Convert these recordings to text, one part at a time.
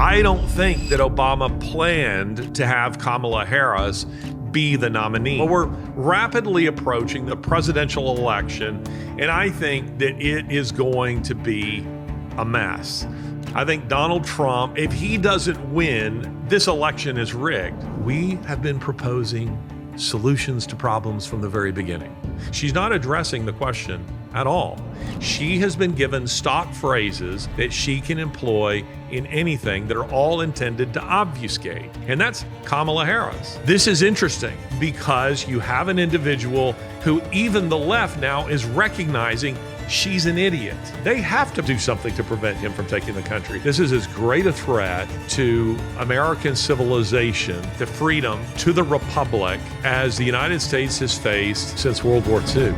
I don't think that Obama planned to have Kamala Harris be the nominee. But we're rapidly approaching the presidential election, and I think that it is going to be a mess. I think Donald Trump, if he doesn't win, this election is rigged. We have been proposing solutions to problems from the very beginning. She's not addressing the question at all. She has been given stock phrases that she can employ in anything that are all intended to obfuscate, and that's Kamala Harris. This is interesting because you have an individual who even the left now is recognizing she's an idiot. They have to do something to prevent him from taking the country. This is as great a threat to American civilization, to freedom, to the republic, as the United States has faced since World War II.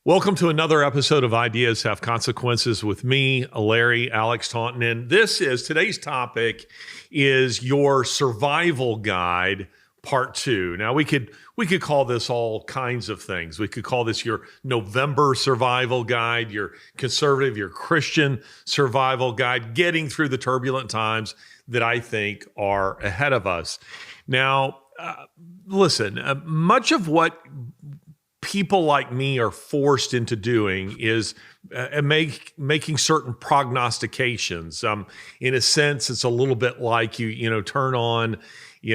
Welcome to another episode of Ideas Have Consequences with me, Larry Alex Taunton. And today's topic is your survival guide, part 2. Now we could call this all kinds of things. We could call this your November survival guide, your conservative, your Christian survival guide, getting through the turbulent times that I think are ahead of us. Now, listen, much of what people like me are forced into doing is making certain prognostications. In a sense, it's a little bit like you turn on, the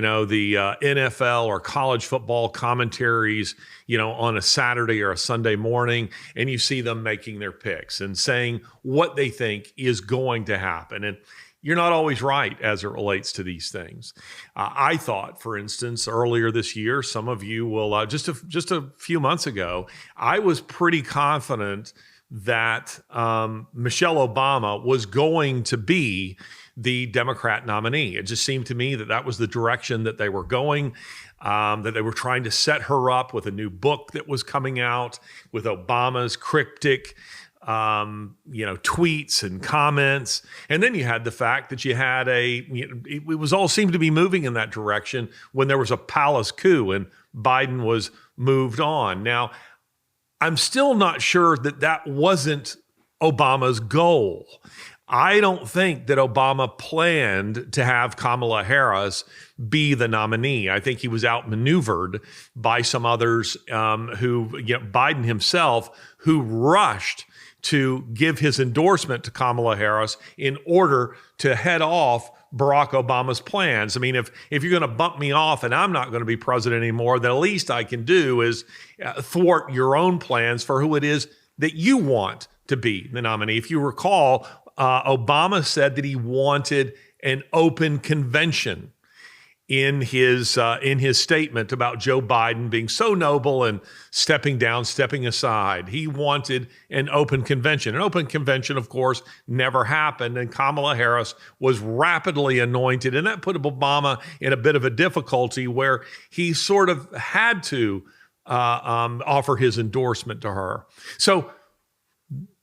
NFL or college football commentaries, on a Saturday or a Sunday morning, and you see them making their picks and saying what they think is going to happen. And you're not always right as it relates to these things. I thought, for instance, earlier this year, some of you will, just a few months ago, I was pretty confident that Michelle Obama was going to be the Democrat nominee. It just seemed to me that was the direction that they were going, that they were trying to set her up with a new book that was coming out with Obama's cryptic tweets and comments. And then you had the fact that you had it was all seemed to be moving in that direction when there was a palace coup and Biden was moved on. Now, I'm still not sure that wasn't Obama's goal. I don't think that Obama planned to have Kamala Harris be the nominee. I think he was outmaneuvered by some others Biden himself, who rushed to give his endorsement to Kamala Harris in order to head off Barack Obama's plans. I mean, if you're going to bump me off and I'm not going to be president anymore, then the least I can do is thwart your own plans for who it is that you want to be the nominee. If you recall, Obama said that he wanted an open convention in his statement about Joe Biden being so noble and stepping aside. He wanted an open convention. An open convention, of course, never happened, and Kamala Harris was rapidly anointed, and that put Obama in a bit of a difficulty where he sort of had to offer his endorsement to her. So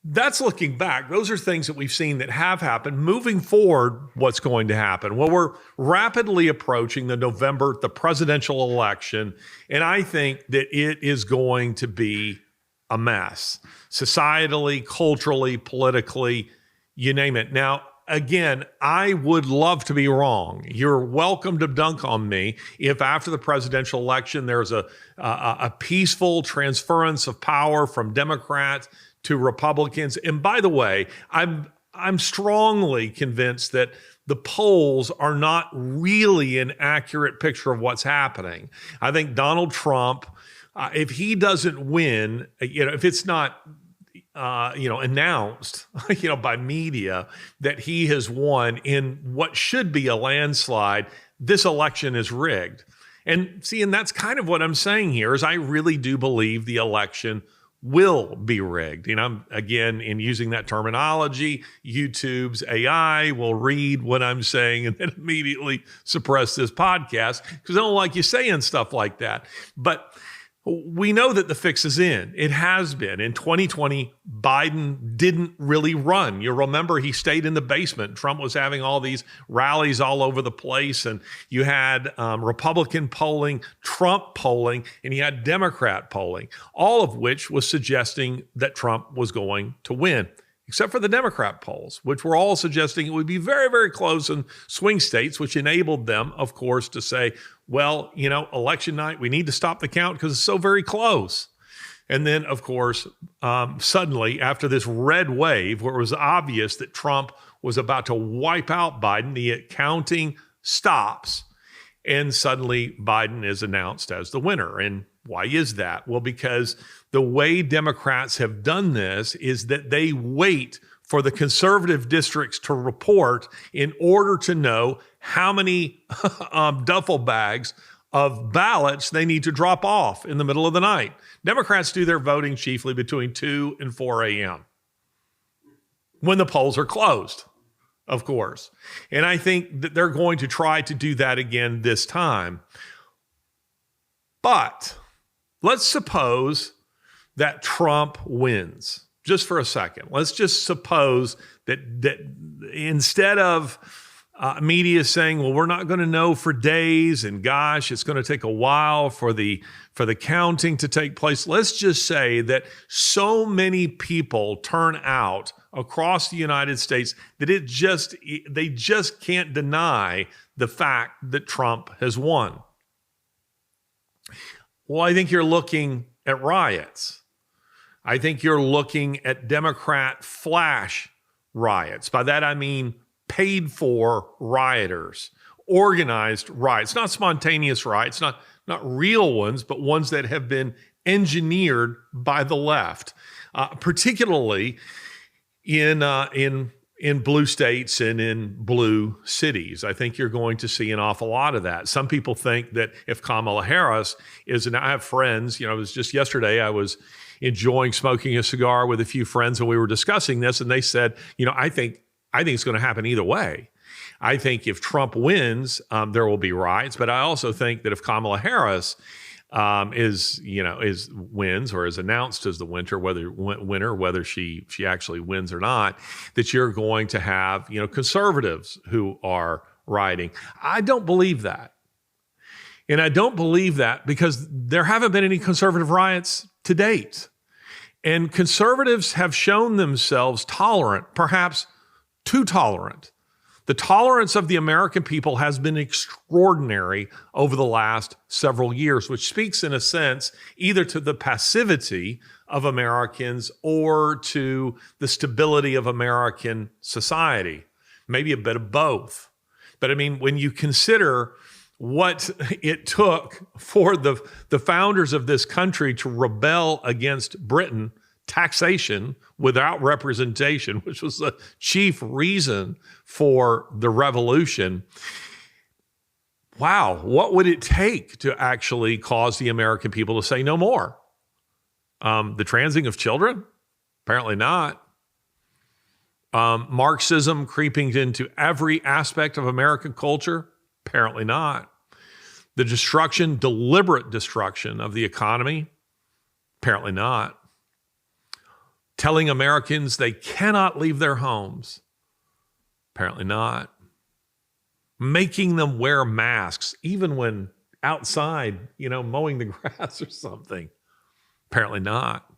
that's looking back. Those are things that we've seen that have happened. Moving forward, what's going to happen? Well, we're rapidly approaching the presidential election, and I think that it is going to be a mess. Societally, culturally, politically, you name it. Now, again, I would love to be wrong. You're welcome to dunk on me if after the presidential election there's a peaceful transference of power from Democrats to Republicans. And by the way, I'm strongly convinced that the polls are not really an accurate picture of what's happening. I think Donald Trump, if he doesn't win, if it's not announced, by media that he has won in what should be a landslide, this election is rigged. And that's kind of what I'm saying here is I really do believe the election will be rigged. Again, in using that terminology, YouTube's AI will read what I'm saying and then immediately suppress this podcast because I don't like you saying stuff like that. But we know that the fix is in. It has been. In 2020, Biden didn't really run. You remember he stayed in the basement. Trump was having all these rallies all over the place, and you had Republican polling, Trump polling, and you had Democrat polling, all of which was suggesting that Trump was going to win. except for the Democrat polls, which were all suggesting it would be very, very close in swing states, which enabled them, of course, to say, well, election night, we need to stop the count because it's so very close. And then, of course, suddenly, after this red wave, where it was obvious that Trump was about to wipe out Biden, the counting stops, and suddenly Biden is announced as the winner. And why is that? Well, because the way Democrats have done this is that they wait for the conservative districts to report in order to know how many duffel bags of ballots they need to drop off in the middle of the night. Democrats do their voting chiefly between 2 and 4 a.m. when the polls are closed, of course. And I think that they're going to try to do that again this time. But let's suppose that Trump wins. Just for a second, let's just suppose that instead of media saying, well, we're not going to know for days, and gosh, it's going to take a while for the counting to take place. Let's just say that so many people turn out across the United States that they just can't deny the fact that Trump has won. Well, I think you're looking at riots. I think you're looking at Democrat flash riots. By that, I mean paid for rioters, organized riots, not spontaneous riots, not real ones, but ones that have been engineered by the left, particularly in blue states and in blue cities. I think you're going to see an awful lot of that. Some people think that if Kamala Harris and I have friends, it was just yesterday, I was enjoying smoking a cigar with a few friends and we were discussing this, and they said, I think it's going to happen either way. I think if Trump wins, there will be riots, but I also think that if Kamala Harris wins or is announced as the winner, whether she actually wins or not, that you're going to have conservatives who are rioting. I don't believe that, and I don't believe that because there haven't been any conservative riots to date, and conservatives have shown themselves tolerant, perhaps too tolerant. The tolerance of the American people has been extraordinary over the last several years, which speaks in a sense either to the passivity of Americans or to the stability of American society, maybe a bit of both. But I mean, when you consider what it took for the founders of this country to rebel against Britain, taxation without representation, which was the chief reason for the revolution. Wow, what would it take to actually cause the American people to say no more? The transing of children? Apparently not. Marxism creeping into every aspect of American culture? Apparently not. The deliberate destruction of the economy? Apparently not. Telling Americans they cannot leave their homes? Apparently not. Making them wear masks, even when outside, mowing the grass or something? Apparently not.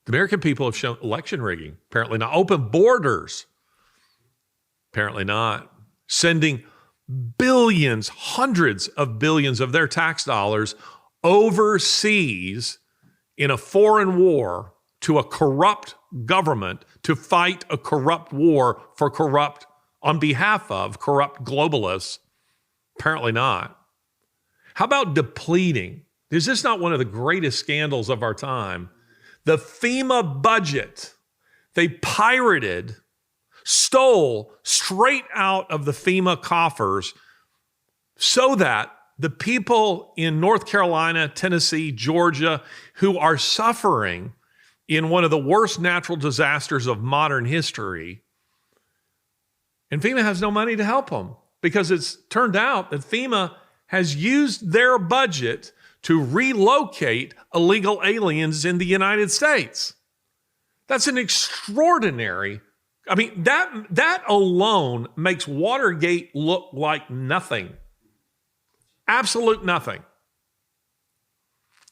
The American people have shown election rigging? Apparently not. Open borders? Apparently not. Sending billions, hundreds of billions of their tax dollars overseas in a foreign war to a corrupt government to fight a corrupt war on behalf of corrupt globalists? Apparently not. How about depleting? Is this not one of the greatest scandals of our time? The FEMA budget, they stole straight out of the FEMA coffers so that the people in North Carolina, Tennessee, Georgia, who are suffering in one of the worst natural disasters of modern history, and FEMA has no money to help them because it's turned out that FEMA has used their budget to relocate illegal aliens in the United States. That's an extraordinary, that alone makes Watergate look like nothing. Absolute nothing.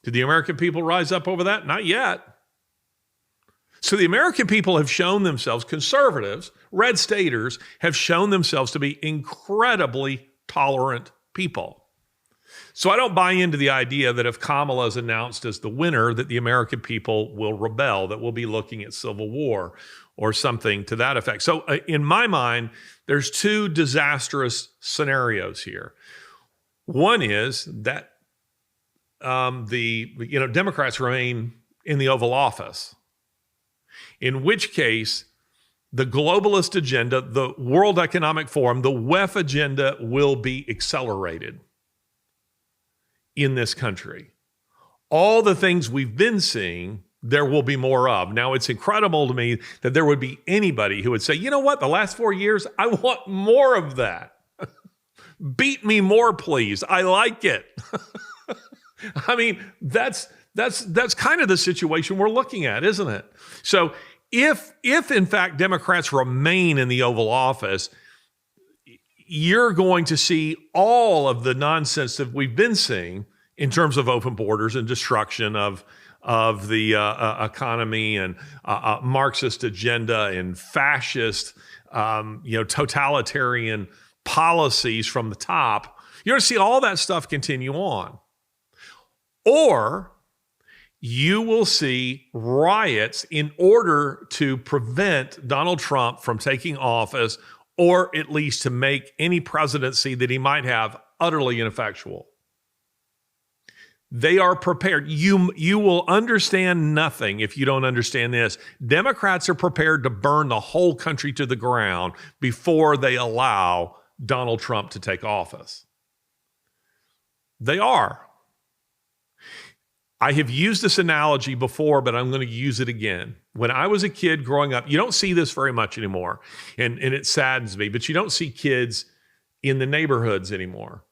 Did the American people rise up over that? Not yet. So the American people have shown themselves, conservatives, red staters, have shown themselves to be incredibly tolerant people. So I don't buy into the idea that if Kamala is announced as the winner, that the American people will rebel, that we'll be looking at civil war or something to that effect. So in my mind, there's two disastrous scenarios here. One is that Democrats remain in the Oval Office, in which case the globalist agenda, the World Economic Forum, the WEF agenda will be accelerated in this country. All the things we've been seeing, there will be more of. Now, it's incredible to me that there would be anybody who would say, you know what, the last 4 years, I want more of that. Beat me more, please. I like it. I mean, that's kind of the situation we're looking at, isn't it? So if in fact Democrats remain in the Oval Office, you're going to see all of the nonsense that we've been seeing in terms of open borders and destruction of the economy and Marxist agenda and fascist, totalitarian policies from the top. You're going to see all that stuff continue on. Or you will see riots in order to prevent Donald Trump from taking office, or at least to make any presidency that he might have utterly ineffectual. They are prepared. You will understand nothing if you don't understand this. Democrats are prepared to burn the whole country to the ground before they allow Donald Trump to take office. They are. I have used this analogy before, but I'm going to use it again. When I was a kid growing up, you don't see this very much anymore, and it saddens me, but you don't see kids in the neighborhoods anymore.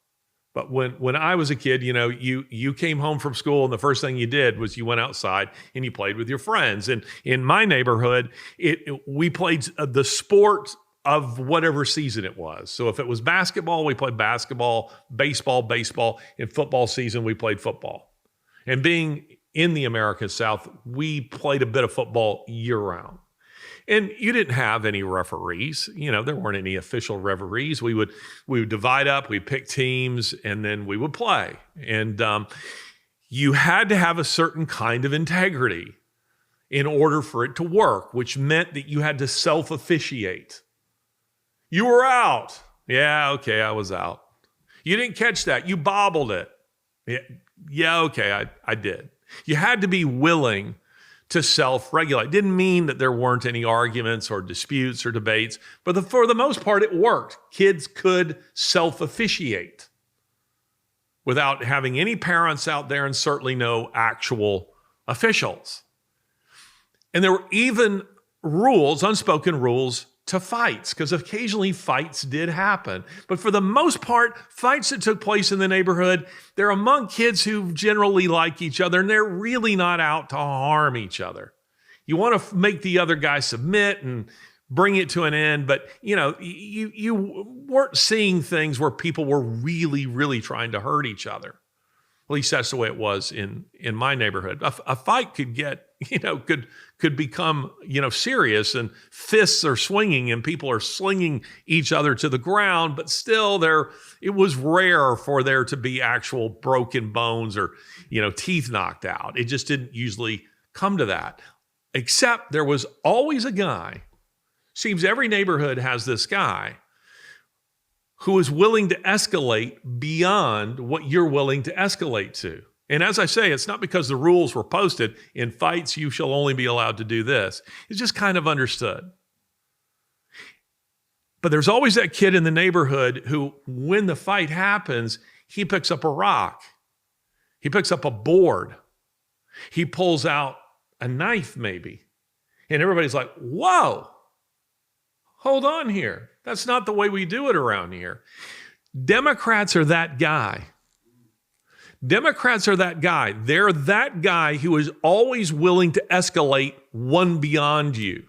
But when I was a kid, you came home from school, and the first thing you did was you went outside and you played with your friends. And in my neighborhood, we played the sport of whatever season it was. So if it was basketball, we played basketball, baseball. In football season, we played football. And being in the American South, we played a bit of football year-round. And you didn't have any referees. There weren't any official referees. We would divide up, we'd pick teams, and then we would play. And you had to have a certain kind of integrity in order for it to work, which meant that you had to self-officiate. You were out. Yeah, okay, I was out. You didn't catch that. You bobbled it. Yeah, okay, I did. You had to be willing to self-regulate. Didn't mean that there weren't any arguments or disputes or debates, but for the most part, it worked. Kids could self-officiate without having any parents out there and certainly no actual officials. And there were even rules, unspoken rules, to fights, because occasionally fights did happen. But for the most part, fights that took place in the neighborhood, they're among kids who generally like each other, and they're really not out to harm each other. You want to make the other guy submit and bring it to an end, but you weren't seeing things where people were really, really trying to hurt each other. At least that's the way it was in my neighborhood. A fight could get, could become, serious, and fists are swinging and people are slinging each other to the ground, but still it was rare for there to be actual broken bones or, teeth knocked out. It just didn't usually come to that, except there was always a guy. Seems every neighborhood has this guy who is willing to escalate beyond what you're willing to escalate to. And as I say, it's not because the rules were posted, in fights you shall only be allowed to do this. It's just kind of understood. But there's always that kid in the neighborhood who, when the fight happens, he picks up a rock. He picks up a board. He pulls out a knife maybe. And everybody's like, whoa, hold on here. That's not the way we do it around here. Democrats are that guy. Democrats are that guy. They're that guy who is always willing to escalate one beyond you.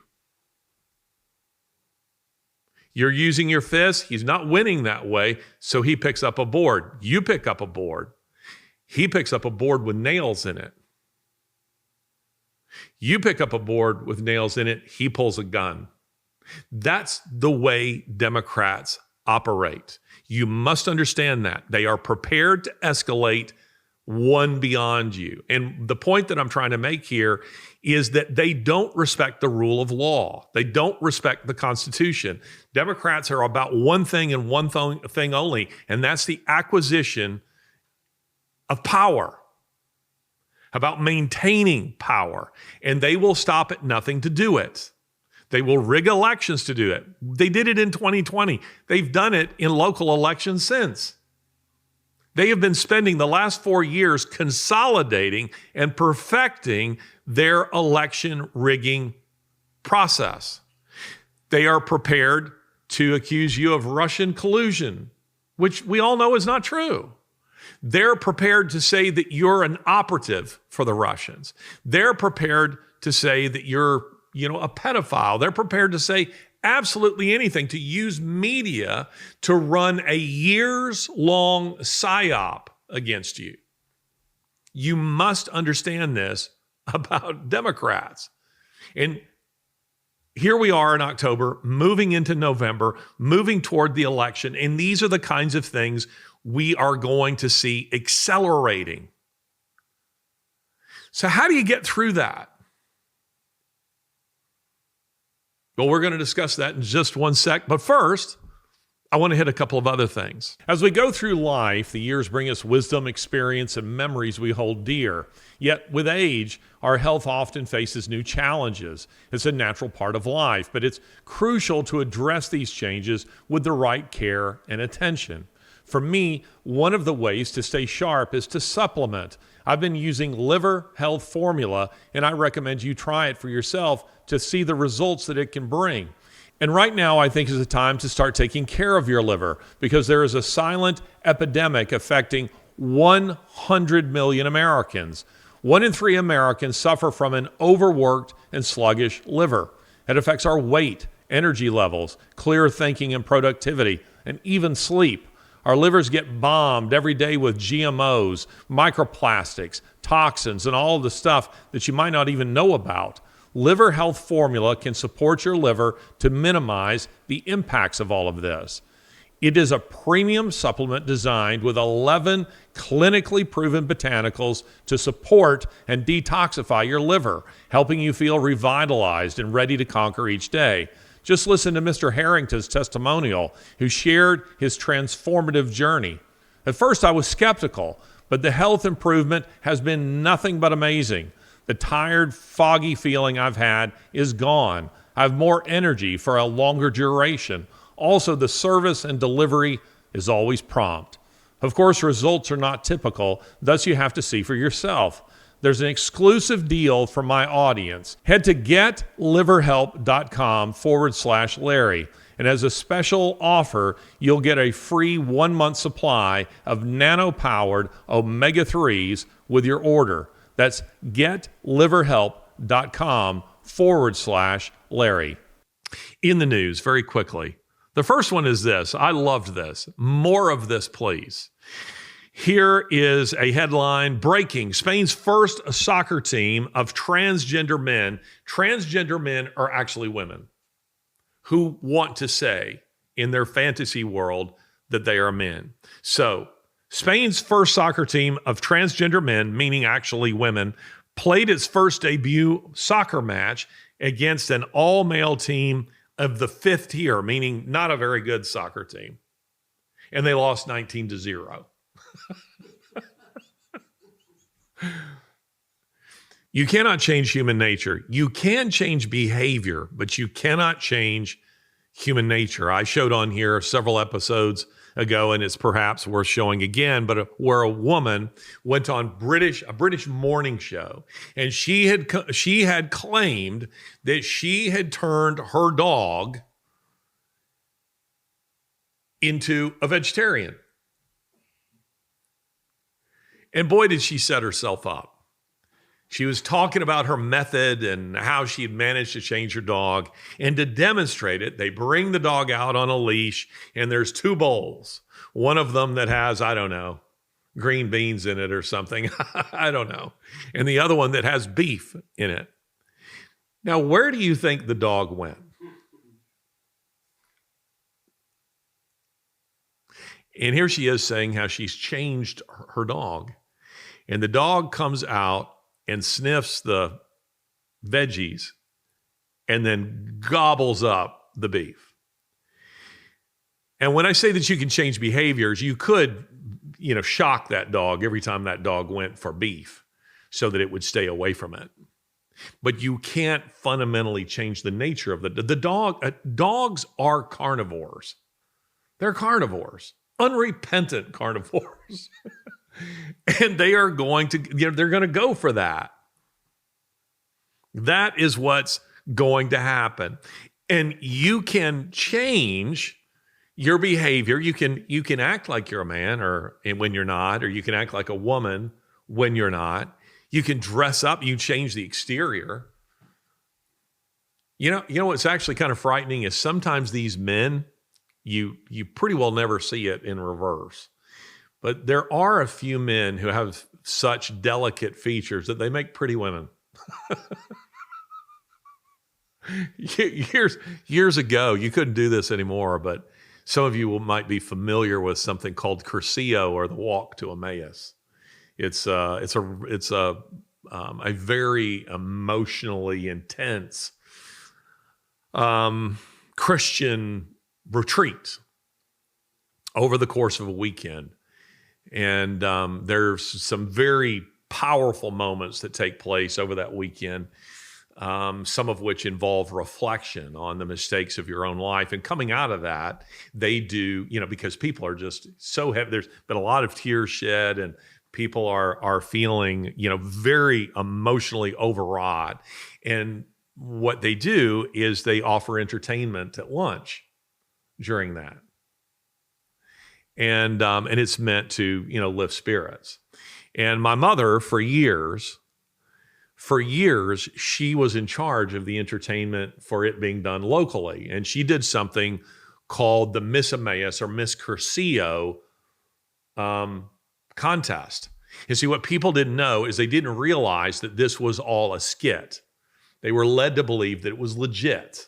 You're using your fist. He's not winning that way, so he picks up a board. You pick up a board. He picks up a board with nails in it. You pick up a board with nails in it, he pulls a gun. That's the way Democrats operate. You must understand that. They are prepared to escalate one beyond you. And the point that I'm trying to make here is that they don't respect the rule of law. They don't respect the Constitution. Democrats are about one thing and one thing only, and that's the acquisition of power, about maintaining power. And they will stop at nothing to do it. They will rig elections to do it. They did it in 2020. They've done it in local elections since. They have been spending the last 4 years consolidating and perfecting their election rigging process. They are prepared to accuse you of Russian collusion, which we all know is not true. They're prepared to say that you're an operative for the Russians. They're prepared to say that you're a pedophile. They're prepared to say absolutely anything, to use media to run a years-long psyop against you. You must understand this about Democrats. And here we are in October, moving into November, moving toward the election, and these are the kinds of things we are going to see accelerating. So how do you get through that? Well, we're going to discuss that in just one sec. But first, I want to hit a couple of other things. As we go through life, the years bring us wisdom, experience, and memories we hold dear. Yet with age, our health often faces new challenges. It's a natural part of life, but it's crucial to address these changes with the right care and attention. For me, one of the ways to stay sharp is to supplement. I've been using Liver Health Formula, and I recommend you try it for yourself to see the results that it can bring. And right now, I think is the time to start taking care of your liver, because there is a silent epidemic affecting 100 million Americans. 1 in 3 Americans suffer from an overworked and sluggish liver. It affects our weight, energy levels, clear thinking and productivity, and even sleep. Our livers get bombed every day with GMOs, microplastics, toxins, and all of the stuff that you might not even know about. Liver Health Formula can support your liver to minimize the impacts of all of this. It is a premium supplement designed with 11 clinically proven botanicals to support and detoxify your liver, helping you feel revitalized and ready to conquer each day. Just listen to Mr. Harrington's testimonial, who shared his transformative journey. At first, I was skeptical, but the health improvement has been nothing but amazing. The tired, foggy feeling I've had is gone. I have more energy for a longer duration. Also, the service and delivery is always prompt. Of course, results are not typical, thus you have to see for yourself. There's an exclusive deal for my audience. Head to getliverhelp.com/Larry. And as a special offer, you'll get a free 1-month supply of nano-powered omega-3s with your order. That's getliverhelp.com/Larry. In the news, very quickly. The first one is this. I loved this. More of this, please. Here is a headline: breaking. Spain's first soccer team of transgender men. Transgender men are actually women who want to say in their fantasy world that they are men. So Spain's first soccer team of transgender men, meaning actually women, played its first debut soccer match against an all-male team of the 5th tier, meaning not a very good soccer team. And they lost 19-0. You cannot change human nature. You can change behavior, but you cannot change human nature. I showed on here several episodes ago, and it's perhaps worth showing again, but where a woman went on a British morning show, and she had claimed that she had turned her dog into a vegetarian. And boy, did she set herself up. She was talking about her method and how she had managed to change her dog. And to demonstrate it, they bring the dog out on a leash, and there's 2 bowls. One of them that has, I don't know, green beans in it or something. I don't know. And the other one that has beef in it. Now, where do you think the dog went? And here she is saying how she's changed her dog. And the dog comes out and sniffs the veggies and then gobbles up the beef. And when I say that you can change behaviors, you could, shock that dog every time that dog went for beef so that it would stay away from it. But you can't fundamentally change the nature of the dog. Dogs are carnivores. They're carnivores, unrepentant carnivores. And they are going to, they're going to go for that. That is what's going to happen. And you can change your behavior. You can act like you're a man when you're not, or you can act like a woman when you're not. You can dress up, you change the exterior. You know what's actually kind of frightening is sometimes these men, you pretty well never see it in reverse. But there are a few men who have such delicate features that they make pretty women. Years ago, you couldn't do this anymore, but some of you might be familiar with something called Cursillo, or the walk to Emmaus. It's a very emotionally intense Christian retreat over the course of a weekend. And there's some very powerful moments that take place over that weekend, some of which involve reflection on the mistakes of your own life. And coming out of that, they do, because people are just so heavy. There's been a lot of tears shed, and people are feeling, very emotionally overwrought. And what they do is they offer entertainment at lunch during that. And it's meant to, lift spirits. And my mother, for years, she was in charge of the entertainment for it being done locally. And she did something called the Miss Emmaus or Miss Cursillo contest. And see, what people didn't know is they didn't realize that this was all a skit. They were led to believe that it was legit.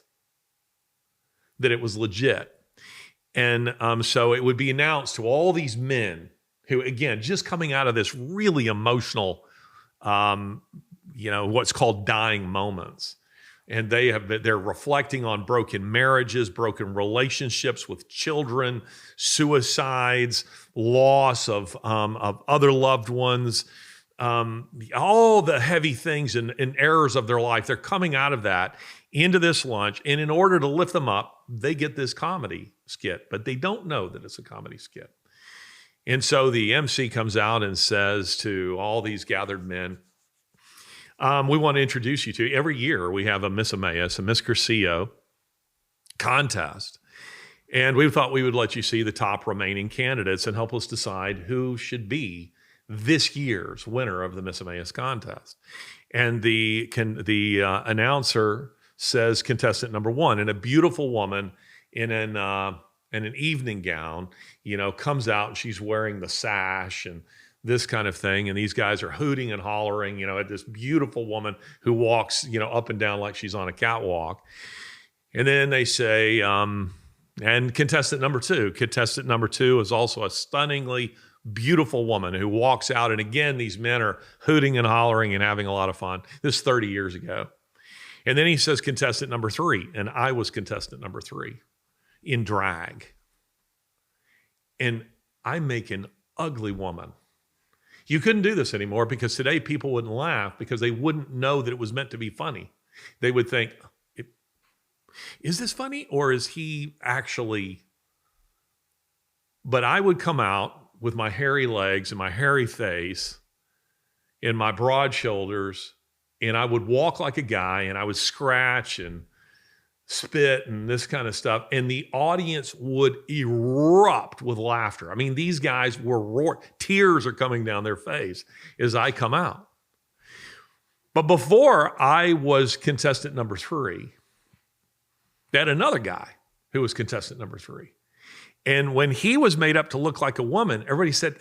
And so it would be announced to all these men who, again, just coming out of this really emotional, what's called dying moments. And they're reflecting on broken marriages, broken relationships with children, suicides, loss of other loved ones, all the heavy things and errors of their life. They're coming out of that into this lunch. And in order to lift them up, they get this comedy skit, but they don't know that it's a comedy skit. And so the MC comes out and says to all these gathered men, we want to introduce you to, every year we have a Miss Emmaus, a Miss Cursillo contest. And we thought we would let you see the top remaining candidates and help us decide who should be this year's winner of the Miss Emmaus contest. And the announcer says contestant number one, and a beautiful woman in an evening gown, comes out, and she's wearing the sash and this kind of thing. And these guys are hooting and hollering, at this beautiful woman who walks, up and down like she's on a catwalk. And then they say, and contestant number two is also a stunningly beautiful woman who walks out. And again, these men are hooting and hollering and having a lot of fun. This is 30 years ago. And then he says contestant number three, and I was contestant number three in drag. And I make an ugly woman. You couldn't do this anymore because today people wouldn't laugh because they wouldn't know that it was meant to be funny. They would think, is this funny or is he actually? But I would come out with my hairy legs and my hairy face and my broad shoulders, and I would walk like a guy, and I would scratch and spit and this kind of stuff, and the audience would erupt with laughter. I mean, these guys were roaring. Tears are coming down their face as I come out. But before I was contestant number three, they had another guy who was contestant number three. And when he was made up to look like a woman, everybody said,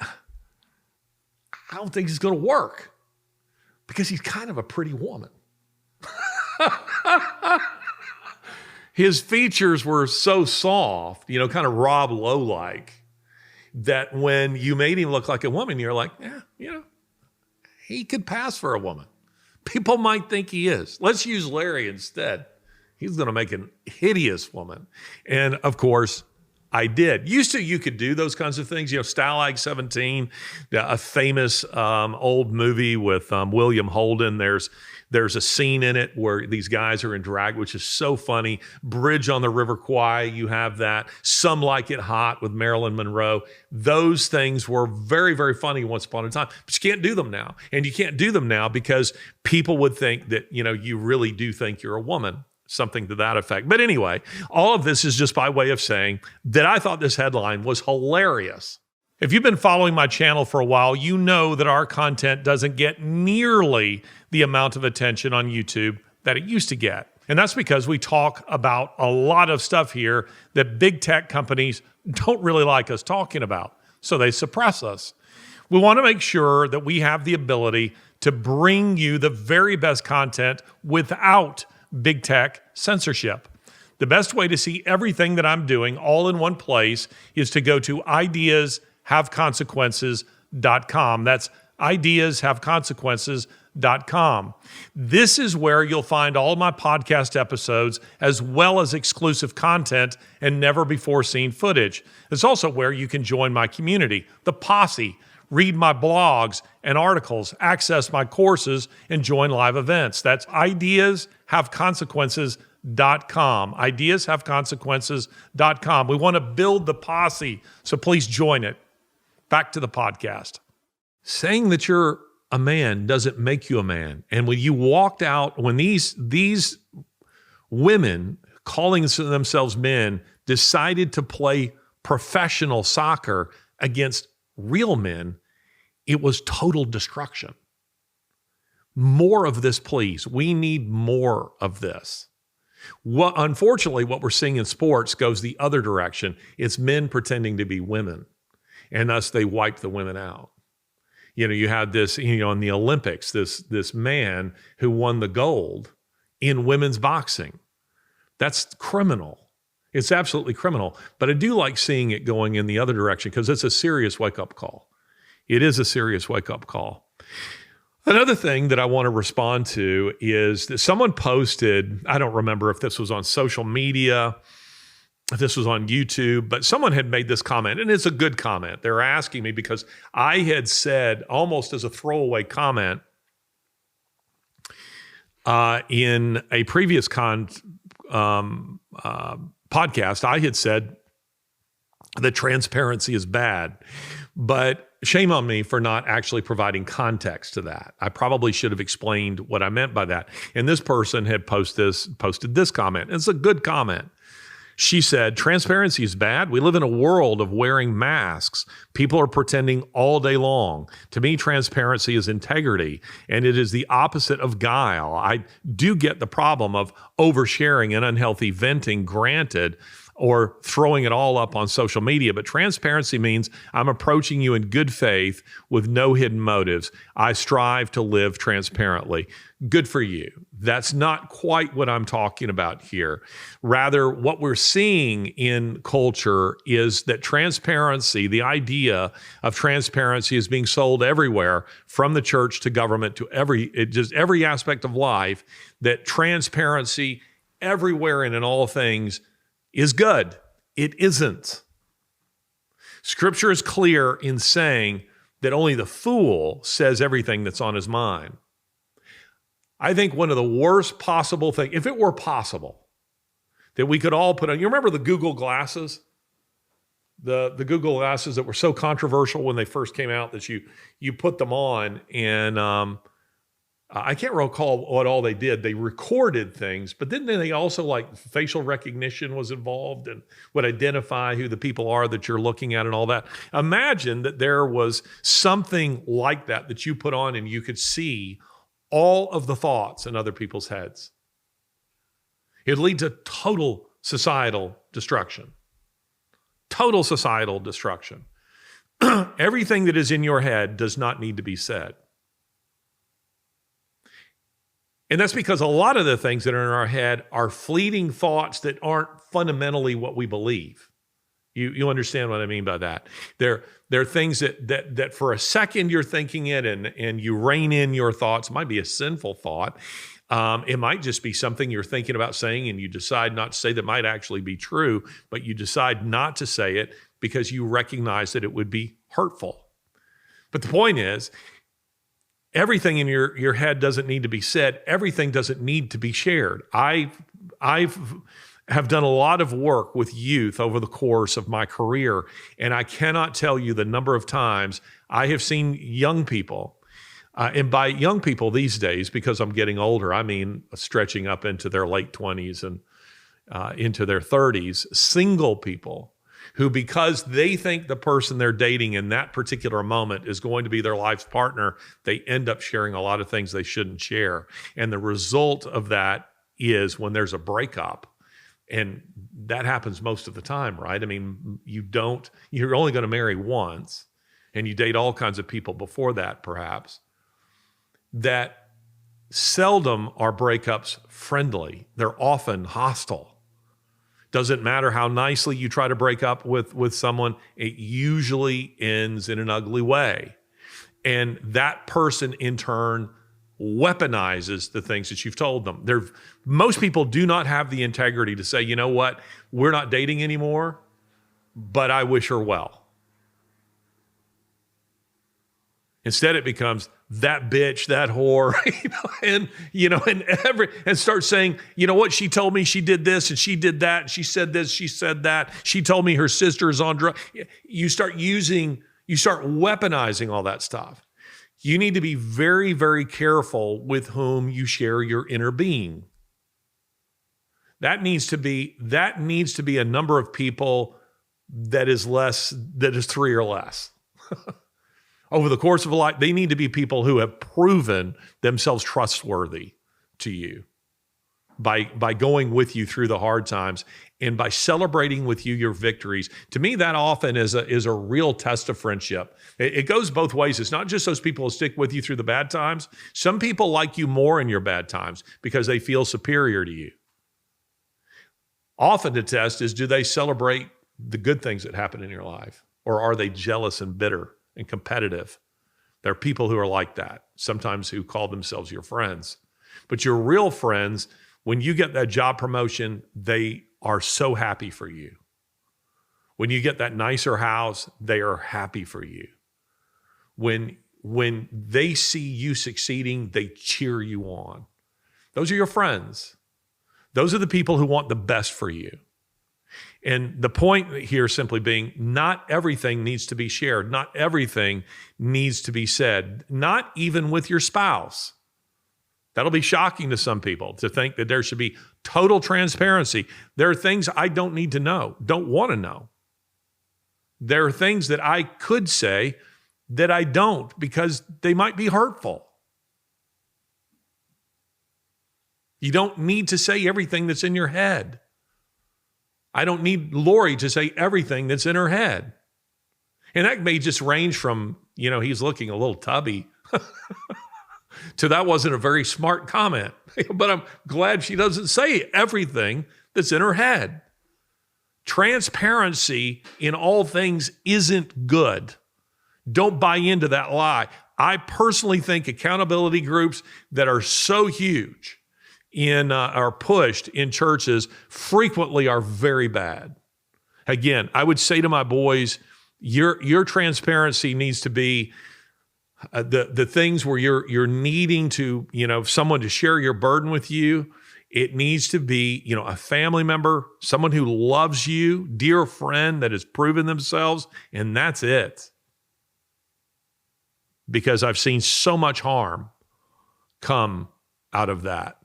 I don't think he's going to work because he's kind of a pretty woman. His features were so soft, kind of Rob Lowe-like, that when you made him look like a woman, you're like, yeah, he could pass for a woman. People might think he is. Let's use Larry instead. He's going to make a hideous woman. And of course, I did. Used to, you could do those kinds of things. Stalag 17, a famous old movie with William Holden. There's a scene in it where these guys are in drag, which is so funny. Bridge on the River Kwai, you have that. Some Like It Hot with Marilyn Monroe. Those things were very, very funny once upon a time, but you can't do them now. And you can't do them now because people would think that, you really do think you're a woman. Something to that effect. But anyway, all of this is just by way of saying that I thought this headline was hilarious. If you've been following my channel for a while, you know that our content doesn't get nearly the amount of attention on YouTube that it used to get. And that's because we talk about a lot of stuff here that big tech companies don't really like us talking about. So they suppress us. We want to make sure that we have the ability to bring you the very best content without big tech censorship. The best way to see everything that I'm doing all in one place is to go to ideashaveconsequences.com. That's ideashaveconsequences.com. This is where you'll find all of my podcast episodes as well as exclusive content and never before seen footage. It's also where you can join my community, the Posse, read my blogs and articles, access my courses, and join live events. That's ideashaveconsequences.com. Ideashaveconsequences.com. We want to build the Posse, so please join it. Back to the podcast. Saying that you're a man doesn't make you a man. And when you walked out, when these women calling themselves men decided to play professional soccer against real men, it was total destruction. More of this, please. We need more of this. Unfortunately, what we're seeing in sports goes the other direction. It's men pretending to be women, and thus they wipe the women out. You had this, in the Olympics, this man who won the gold in women's boxing. That's criminal. It's absolutely criminal. But I do like seeing it going in the other direction because it's a serious wake-up call. It is a serious wake-up call. Another thing that I want to respond to is that someone posted, I don't remember if this was on social media, if this was on YouTube, but someone had made this comment, and it's a good comment. They're asking me because I had said, almost as a throwaway comment, in a previous podcast, I had said that transparency is bad, but shame on me for not actually providing context to that. I probably should have explained what I meant by that. And this person had posted this comment. It's a good comment. She said, transparency is bad. We live in a world of wearing masks. People are pretending all day long. To me, transparency is integrity, and it is the opposite of guile. I do get the problem of oversharing and unhealthy venting, granted, or throwing it all up on social media. But transparency means I'm approaching you in good faith with no hidden motives. I strive to live transparently. Good for you. That's not quite what I'm talking about here. Rather, what we're seeing in culture is that transparency, the idea of transparency, is being sold everywhere, from the church to government to every aspect of life, that transparency everywhere and in all things is good. It isn't. Scripture is clear in saying that only the fool says everything that's on his mind. I think one of the worst possible things, if it were possible, that we could all put on, you remember the Google glasses? The Google glasses that were so controversial when they first came out that you put them on, and I can't recall what all they did. They recorded things, but then they also, like, facial recognition was involved and would identify who the people are that you're looking at and all that. Imagine that there was something like that you put on and you could see all of the thoughts in other people's heads. It'd lead to total societal destruction. Total societal destruction. Everything that is in your head does not need to be said. And that's because a lot of the things that are in our head are fleeting thoughts that aren't fundamentally what we believe. You understand what I mean by that? They're things that for a second you're thinking it and you rein in your thoughts. It might be a sinful thought. It might just be something you're thinking about saying and you decide not to say that might actually be true, but you decide not to say it because you recognize that it would be hurtful. But the point is, everything in your head doesn't need to be said. Everything doesn't need to be shared. I've have done a lot of work with youth over the course of my career, and I cannot tell you the number of times I have seen young people, and by young people these days, because I'm getting older, I mean stretching up into their late 20s and into their 30s, single people who, because they think the person they're dating in that particular moment is going to be their life's partner, they end up sharing a lot of things they shouldn't share. And the result of that is when there's a breakup, and that happens most of the time, right? I mean, you're only going to marry once, and you date all kinds of people before that, perhaps, that seldom are breakups friendly. They're often hostile. Doesn't matter how nicely you try to break up with someone, it usually ends in an ugly way. And that person, in turn, weaponizes the things that you've told them. Most people do not have the integrity to say, you know what, we're not dating anymore, but I wish her well. Instead, it becomes that bitch, that whore, and start saying, you know what, she told me she did this and she did that, and she said this, she said that, she told me her sister is on drugs. You start weaponizing all that stuff. You need to be very, very careful with whom you share your inner being. That needs to be a number of people that is 3 or less. Over the course of a life, they need to be people who have proven themselves trustworthy to you by going with you through the hard times and by celebrating with you your victories. To me, that often is a real test of friendship. It goes both ways. It's not just those people who stick with you through the bad times. Some people like you more in your bad times because they feel superior to you. Often the test is, do they celebrate the good things that happen in your life, or are they jealous and bitter and competitive? There are people who are like that, sometimes who call themselves your friends. But your real friends, when you get that job promotion, they are so happy for you. When you get that nicer house, they are happy for you. When they see you succeeding, they cheer you on. Those are your friends. Those are the people who want the best for you. And the point here simply being, not everything needs to be shared. Not everything needs to be said, not even with your spouse. That'll be shocking to some people to think that there should be total transparency. There are things I don't need to know, don't want to know. There are things that I could say that I don't because they might be hurtful. You don't need to say everything that's in your head. I don't need Lori to say everything that's in her head. And that may just range from, he's looking a little tubby, to that wasn't a very smart comment. But I'm glad she doesn't say everything that's in her head. Transparency in all things isn't good. Don't buy into that lie. I personally think accountability groups that are so huge are pushed in churches frequently are very bad. Again, I would say to my boys, your transparency needs to be the things where you're needing to, someone to share your burden with you. It needs to be, a family member, someone who loves you, dear friend that has proven themselves, and that's it. Because I've seen so much harm come out of that.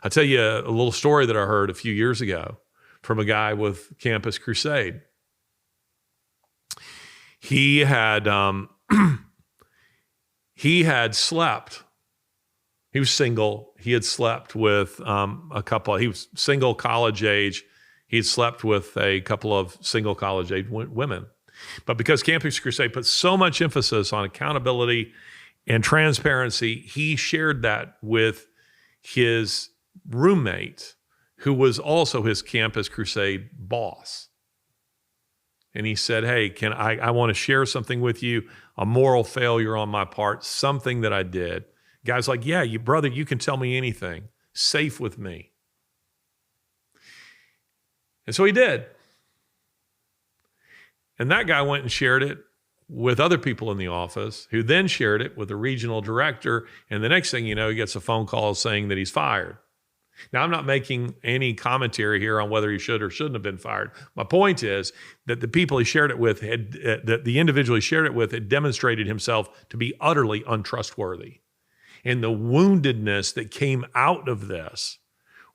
I'll tell you a little story that I heard a few years ago from a guy with Campus Crusade. He had slept. He was single. He had slept with a couple. He was single, college age. He had slept with a couple of single college age women. But because Campus Crusade put so much emphasis on accountability And transparency, he shared that with his roommate, who was also his Campus Crusade boss. And he said, hey, I want to share something with you, a moral failure on my part, something that I did. Guy's like, yeah, brother, you can tell me anything. Safe with me. And so he did. And that guy went and shared it with other people in the office, who then shared it with the regional director. And the next thing you know, he gets a phone call saying that he's fired. Now, I'm not making any commentary here on whether he should or shouldn't have been fired. My point is that the people he shared it with, that the individual he shared it with, had demonstrated himself to be utterly untrustworthy. And the woundedness that came out of this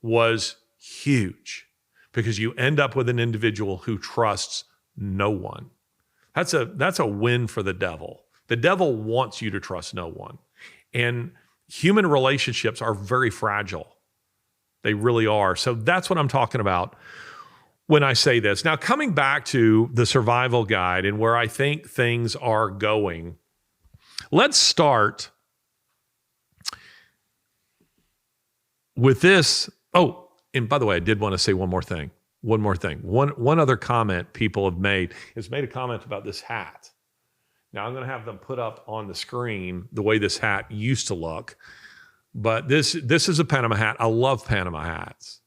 was huge, because you end up with an individual who trusts no one. That's a win for the devil. The devil wants you to trust no one. And human relationships are very fragile. They really are. So that's what I'm talking about when I say this. Now, coming back to the survival guide and where I think things are going, let's start with this. Oh, and by the way, I did want to say one more thing. One other comment people have made is made a comment about this hat. Now, I'm going to have them put up on the screen the way this hat used to look. But this is a Panama hat. I love Panama hats.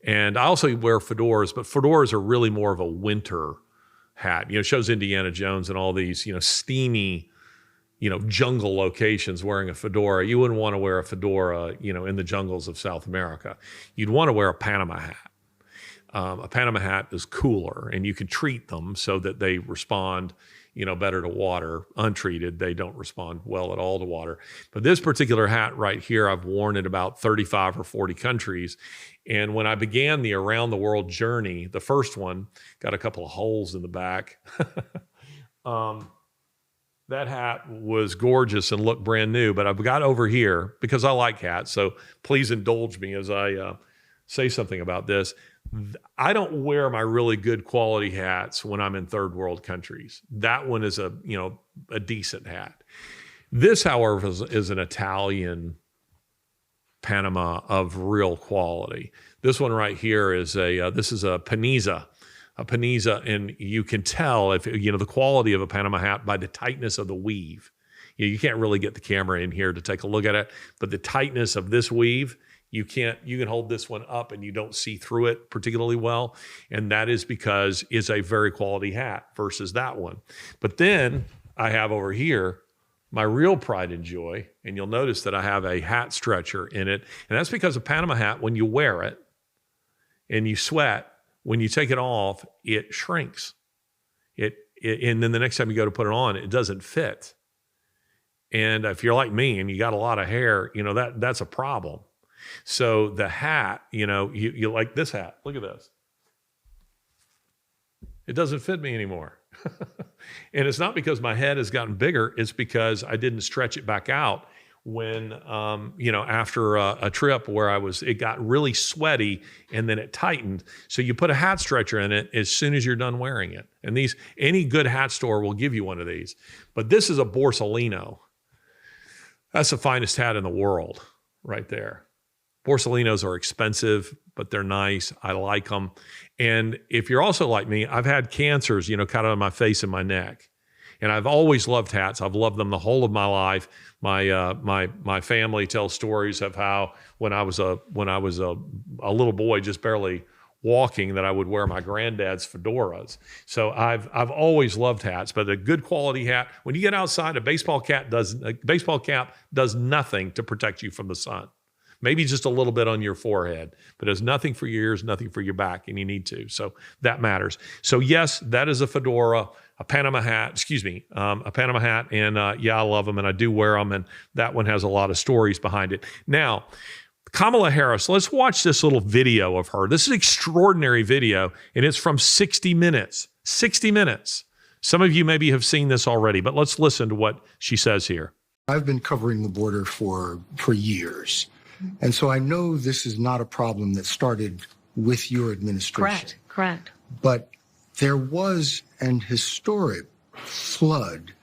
And I also wear fedoras, but fedoras are really more of a winter hat. It shows Indiana Jones and all these, steamy, jungle locations wearing a fedora. You wouldn't want to wear a fedora, in the jungles of South America. You'd want to wear a Panama hat. A Panama hat is cooler, and you can treat them so that they respond better to water. Untreated, they don't respond well at all to water. But this particular hat right here, I've worn in about 35 or 40 countries. And when I began the around the world journey, the first one got a couple of holes in the back. That hat was gorgeous and looked brand new, but I've got over here, because I like hats, so please indulge me as I say something about this. I don't wear my really good quality hats when I'm in third world countries. That one is a decent hat. This, however, is an Italian Panama of real quality. This one right here is this is a Panizza, and you can tell if the quality of a Panama hat by the tightness of the weave. You can't really get the camera in here to take a look at it, but the tightness of this weave. You can hold this one up and you don't see through it particularly well. And that is because it's a very quality hat versus that one. But then I have over here my real pride and joy. And you'll notice that I have a hat stretcher in it. And that's because a Panama hat, when you wear it and you sweat, when you take it off, it shrinks. And then the next time you go to put it on, it doesn't fit. And if you're like me and you got a lot of hair, that's a problem. So the hat, you like this hat. Look at this. It doesn't fit me anymore. And it's not because my head has gotten bigger. It's because I didn't stretch it back out when, after a trip where it got really sweaty and then it tightened. So you put a hat stretcher in it as soon as you're done wearing it. And any good hat store will give you one of these. But this is a Borsalino. That's the finest hat in the world right there. Borsalinos are expensive, but they're nice. I like them. And if you're also like me, I've had cancers, kind of on my face and my neck. And I've always loved hats. I've loved them the whole of my life. My family tells stories of how when I was a little boy, just barely walking, that I would wear my granddad's fedoras. So I've always loved hats, but a good quality hat, when you get outside, a baseball cap does nothing to protect you from the sun. Maybe just a little bit on your forehead, but there's nothing for your ears, nothing for your back, and you need to. So that matters. So yes, that is a fedora, a Panama hat, and I love them, and I do wear them, and that one has a lot of stories behind it. Now, Kamala Harris, let's watch this little video of her. This is an extraordinary video, and it's from 60 Minutes. 60 Minutes. Some of you maybe have seen this already, but let's listen to what she says here. I've been covering the border for years. And so I know this is not a problem that started with your administration. Correct. But there was an historic flood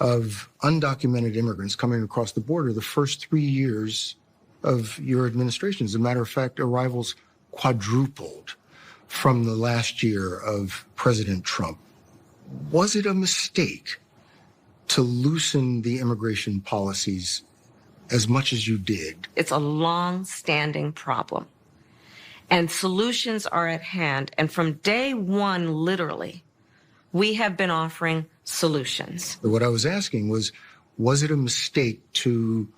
of undocumented immigrants coming across the border the first 3 years of your administration. As a matter of fact, arrivals quadrupled from the last year of President Trump. Was it a mistake to loosen the immigration policies as much as you did? It's a long-standing problem, and solutions are at hand. And from day one, literally, we have been offering solutions. What I was asking was it a mistake to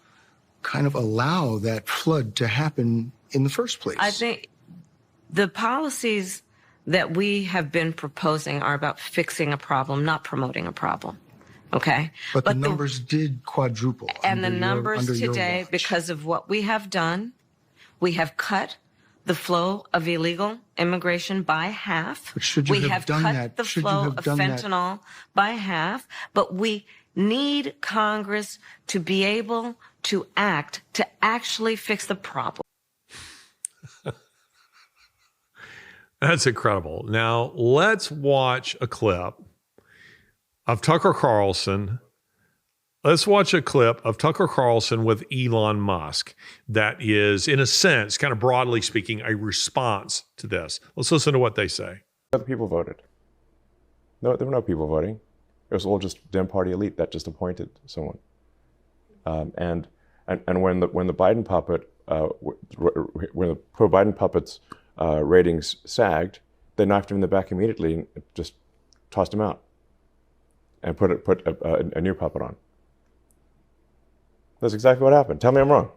kind of allow that flood to happen in the first place? I think the policies that we have been proposing are about fixing a problem, not promoting a problem. Okay. But the numbers did quadruple. And the numbers under your today, watch. because of what we have done, we have cut the flow of illegal immigration by half. But should you we have have done cut that? the Should you flow have of done that? fentanyl by half. But we need Congress to be able to act to actually fix the problem. That's incredible. Now, let's watch a clip of Tucker Carlson. Let's watch a clip of Tucker Carlson with Elon Musk that is, in a sense, kind of broadly speaking, a response to this. Let's listen to what they say. The people voted. No, there were no people voting. It was all just Dem Party elite that just appointed someone. And when the Biden puppet, when the pro-Biden puppets ratings sagged, they knocked him in the back immediately and just tossed him out and put a new puppet on. That's exactly what happened. Tell me I'm wrong.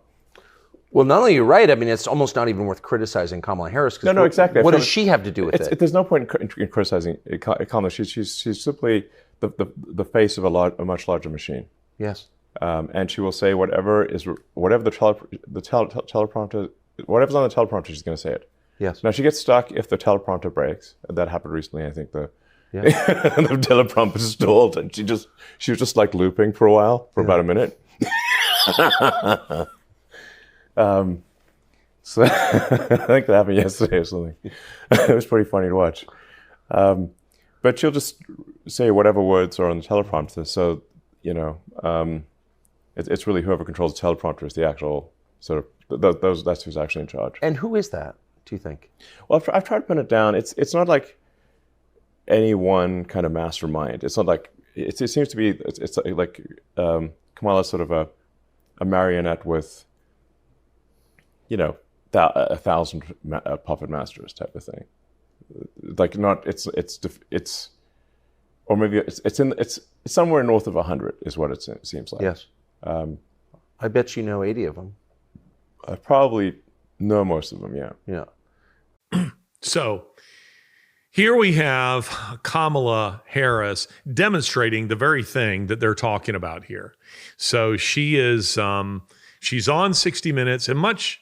Well, not only you're right, I mean, it's almost not even worth criticizing Kamala Harris. No, exactly. What does she have to do with it? There's no point in criticizing Kamala. She's simply the face of a much larger machine. Yes. And she will say whatever the teleprompter, whatever's on the teleprompter, she's going to say it. Yes. Now she gets stuck if the teleprompter breaks. That happened recently. I think the teleprompter stalled, and she was just like looping for a while, for about a minute. So I think that happened yesterday or something. It was pretty funny to watch. But she'll just say whatever words are on the teleprompter. So, it's really whoever controls the teleprompter is the actual sort of, that's who's actually in charge. And who is that, do you think? Well, I've tried to pin it down. It's not like any one kind of mastermind. It's not like, it seems to be, it's like Kamala's sort of a marionette with, 1,000 puppet masters type of thing. Like not, it's or maybe it's somewhere north of 100 is what it seems like. Yes. I bet you know 80 of them. I probably know most of them. Yeah. Yeah. So here we have Kamala Harris demonstrating the very thing that they're talking about here. So she is, she's on 60 Minutes, and much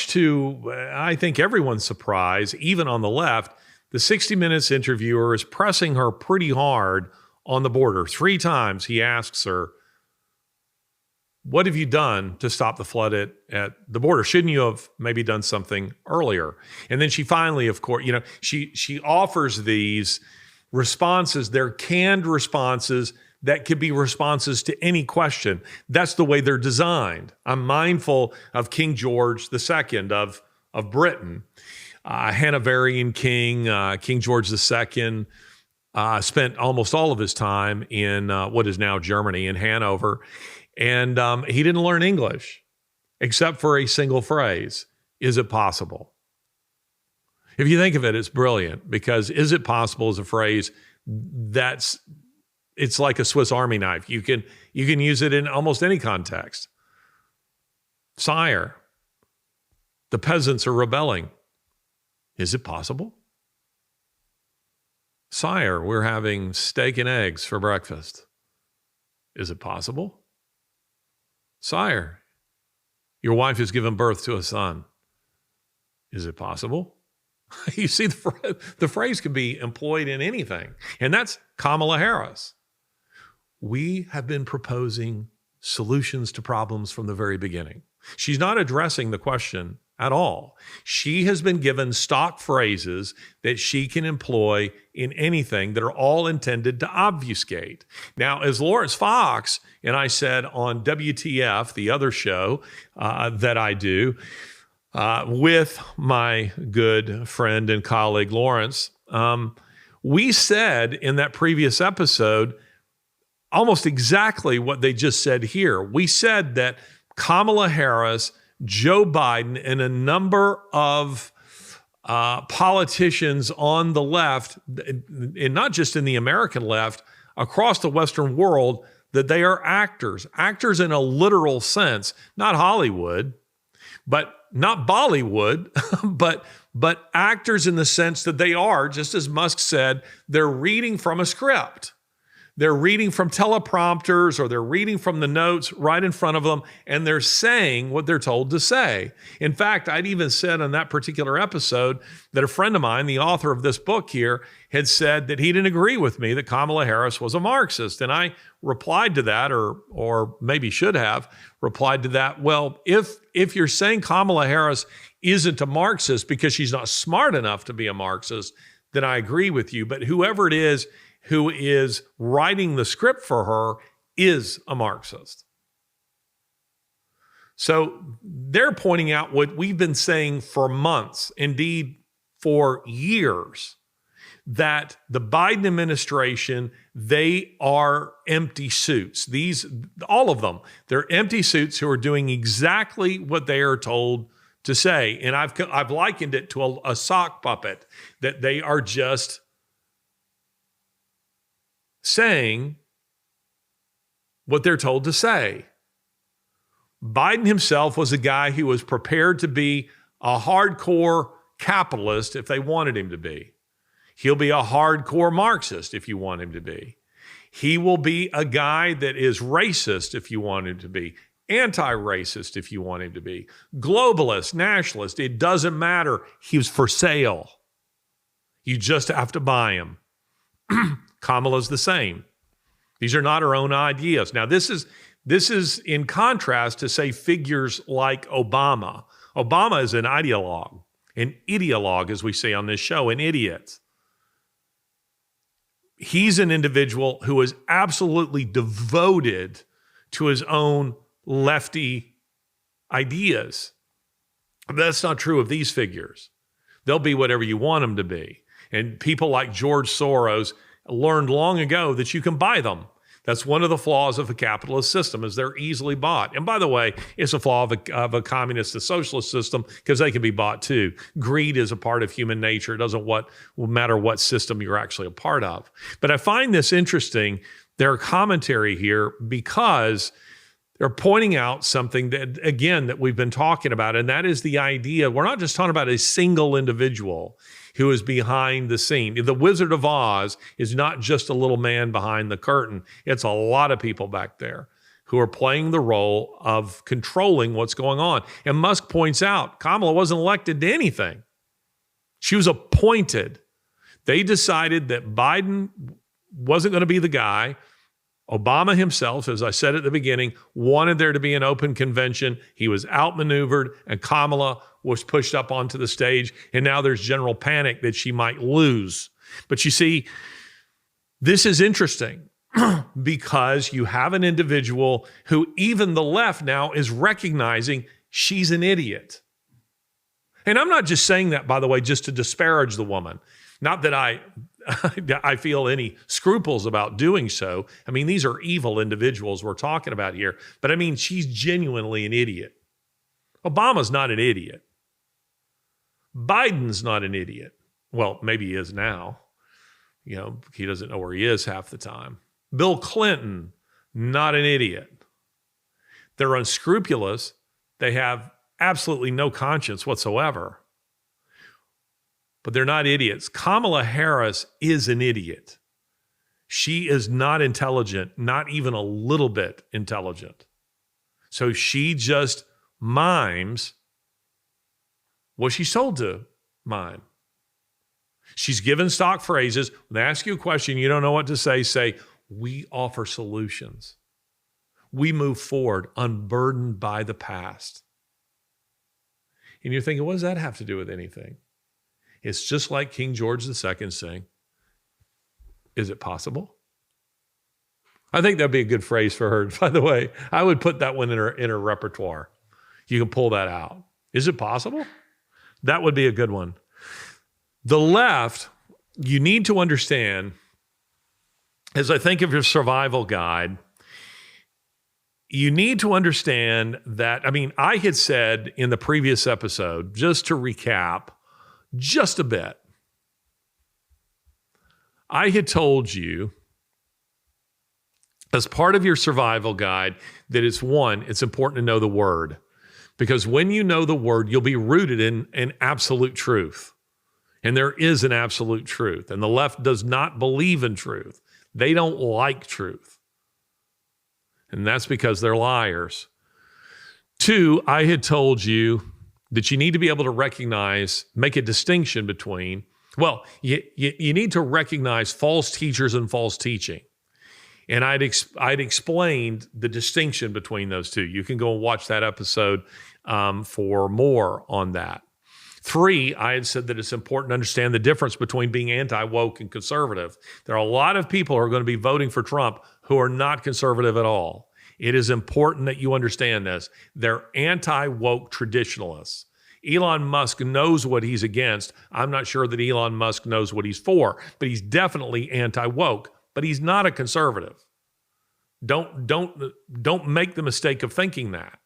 to, I think, everyone's surprise, even on the left, the 60 Minutes interviewer is pressing her pretty hard on the border. 3 times he asks her, what have you done to stop the flood at the border? Shouldn't you have maybe done something earlier? And then she finally, of course, she offers these responses. They're canned responses that could be responses to any question. That's the way they're designed. I'm mindful of King George II of Britain. Hanoverian king, King George II, spent almost all of his time in what is now Germany, in Hanover. And he didn't learn English except for a single phrase. Is it possible? If you think of it, it's brilliant, because is it possible is a phrase it's like a Swiss Army knife. You can use it in almost any context. Sire, the peasants are rebelling. Is it possible? Sire, we're having steak and eggs for breakfast. Is it possible? Sire, your wife has given birth to a son. Is it possible? You see, the phrase can be employed in anything. And that's Kamala Harris. We have been proposing solutions to problems from the very beginning. She's not addressing the question at all. She has been given stock phrases that she can employ in anything that are all intended to obfuscate. Now, as Lawrence Fox and I said on WTF, the other show that I do with my good friend and colleague Lawrence, we said in that previous episode almost exactly what they just said here. We said that Kamala Harris, Joe Biden, and a number of politicians on the left, and not just in the American left, across the Western world, that they are actors in a literal sense, not Hollywood, but not Bollywood, but actors in the sense that they are, just as Musk said, they're reading from a script. They're reading from teleprompters, or they're reading from the notes right in front of them, and they're saying what they're told to say. In fact, I'd even said on that particular episode that a friend of mine, the author of this book here, had said that he didn't agree with me that Kamala Harris was a Marxist. And I replied to that, or maybe should have replied to that, well, if you're saying Kamala Harris isn't a Marxist because she's not smart enough to be a Marxist, then I agree with you. But whoever it is who is writing the script for her is a Marxist. So they're pointing out what we've been saying for months, indeed for years, that the Biden administration, they are empty suits. All of them, they're empty suits who are doing exactly what they are told to say. And I've likened it to a sock puppet, that they are just saying what they're told to say. Biden himself was a guy who was prepared to be a hardcore capitalist if they wanted him to be. He'll be a hardcore Marxist if you want him to be. He will be a guy that is racist if you want him to be, anti-racist if you want him to be, globalist, nationalist. It doesn't matter. He was for sale. You just have to buy him. Kamala's the same. These are not her own ideas. Now, this is in contrast to, say, figures like Obama. Obama is an ideologue, as we say on this show, an idiot. He's an individual who is absolutely devoted to his own lefty ideas. That's not true of these figures. They'll be whatever you want them to be. And people like George Soros learned long ago that you can buy them. That's one of the flaws of a capitalist system, is they're easily bought. And by the way, it's a flaw of a communist, a socialist system, because they can be bought too. Greed is a part of human nature. It doesn't matter what system you're actually a part of. But I find this interesting, their commentary here, because they're pointing out something that, again, that we've been talking about, and that is the idea, we're not just talking about a single individual who is behind the scene. The Wizard of Oz is not just a little man behind the curtain. It's a lot of people back there who are playing the role of controlling what's going on. And Musk points out, Kamala wasn't elected to anything. She was appointed. They decided that Biden wasn't going to be the guy. Obama himself, as I said at the beginning, wanted there to be an open convention. He was outmaneuvered, and Kamala was pushed up onto the stage, and now there's general panic that she might lose. But you see, this is interesting because you have an individual who even the left now is recognizing she's an idiot. And I'm not just saying that, by the way, just to disparage the woman. Not that I feel any scruples about doing so. I mean, these are evil individuals we're talking about here. But I mean, she's genuinely an idiot. Obama's not an idiot. Biden's not an idiot. Well, maybe he is now. You know, he doesn't know where he is half the time. Bill Clinton, not an idiot. They're unscrupulous. They have absolutely no conscience whatsoever. But they're not idiots. Kamala Harris is an idiot. She is not intelligent, not even a little bit intelligent. So she just mimes what she's told to mime. She's given stock phrases. When they ask you a question, you don't know what to say, we offer solutions. We move forward, unburdened by the past. And you're thinking, what does that have to do with anything? It's just like King George II saying, is it possible? I think that'd be a good phrase for her. By the way, I would put that one in her repertoire. You can pull that out. Is it possible? That would be a good one. The left, you need to understand, as I think of your survival guide, you need to understand that, I had said in the previous episode, just to recap just a bit, I had told you as part of your survival guide that it's important to know the word. Because when you know the word, you'll be rooted in absolute truth. And there is an absolute truth. And the left does not believe in truth. They don't like truth. And that's because they're liars. 2, I had told you that you need to be able to make a distinction between, you need to recognize false teachers and false teaching. And I'd explained the distinction between those two. You can go and watch that episode for more on that. 3, I had said that it's important to understand the difference between being anti-woke and conservative. There are a lot of people who are going to be voting for Trump who are not conservative at all. It is important that you understand this. They're anti-woke traditionalists. Elon Musk knows what he's against. I'm not sure that Elon Musk knows what he's for, but he's definitely anti-woke. But he's not a conservative. Don't make the mistake of thinking that.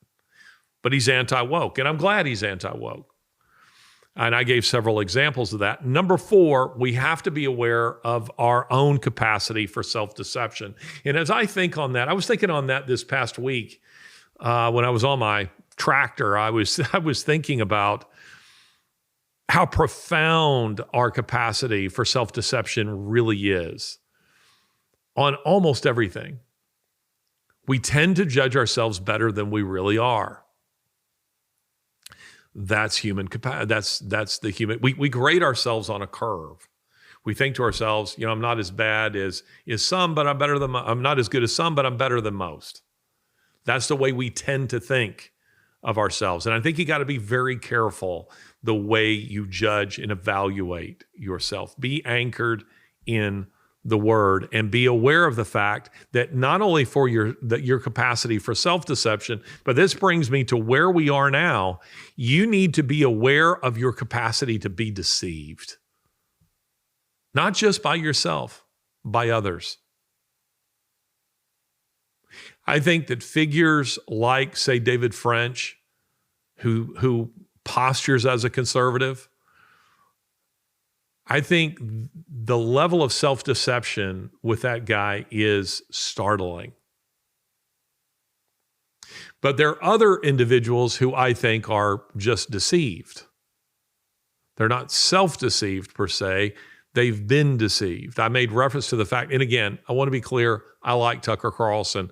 But he's anti-woke, and I'm glad he's anti-woke. And I gave several examples of that. Number 4, we have to be aware of our own capacity for self-deception. And as I think on that, I was thinking on that this past week when I was on my tractor. I was thinking about how profound our capacity for self-deception really is. On almost everything, we tend to judge ourselves better than we really are. That's human capacity. That's the human. We grade ourselves on a curve. We think to ourselves, I'm not as bad as some, but I'm not as good as some, but I'm better than most. That's the way we tend to think of ourselves. And I think you got to be very careful the way you judge and evaluate yourself. Be anchored in the word and be aware of the fact that not only for your capacity for self-deception, but this brings me to where we are now. You need to be aware of your capacity to be deceived. Not just by yourself, by others. I think that figures like, say, David French, who postures as a conservative, I think the level of self-deception with that guy is startling. But there are other individuals who I think are just deceived. They're not self-deceived per se. They've been deceived. I made reference to the fact, and again, I want to be clear, I like Tucker Carlson,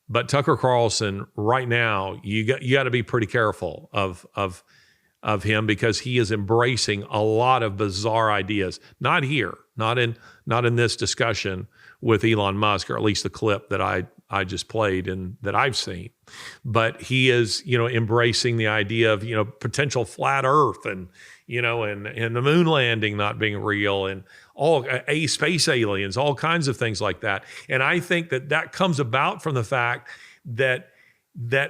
but Tucker Carlson right now, you got to be pretty careful of him because he is embracing a lot of bizarre ideas. Not here, not in this discussion with Elon Musk, or at least the clip that I just played and that I've seen. But he is, embracing the idea of, potential flat Earth and the moon landing not being real and all space aliens, all kinds of things like that. And I think that comes about from the fact that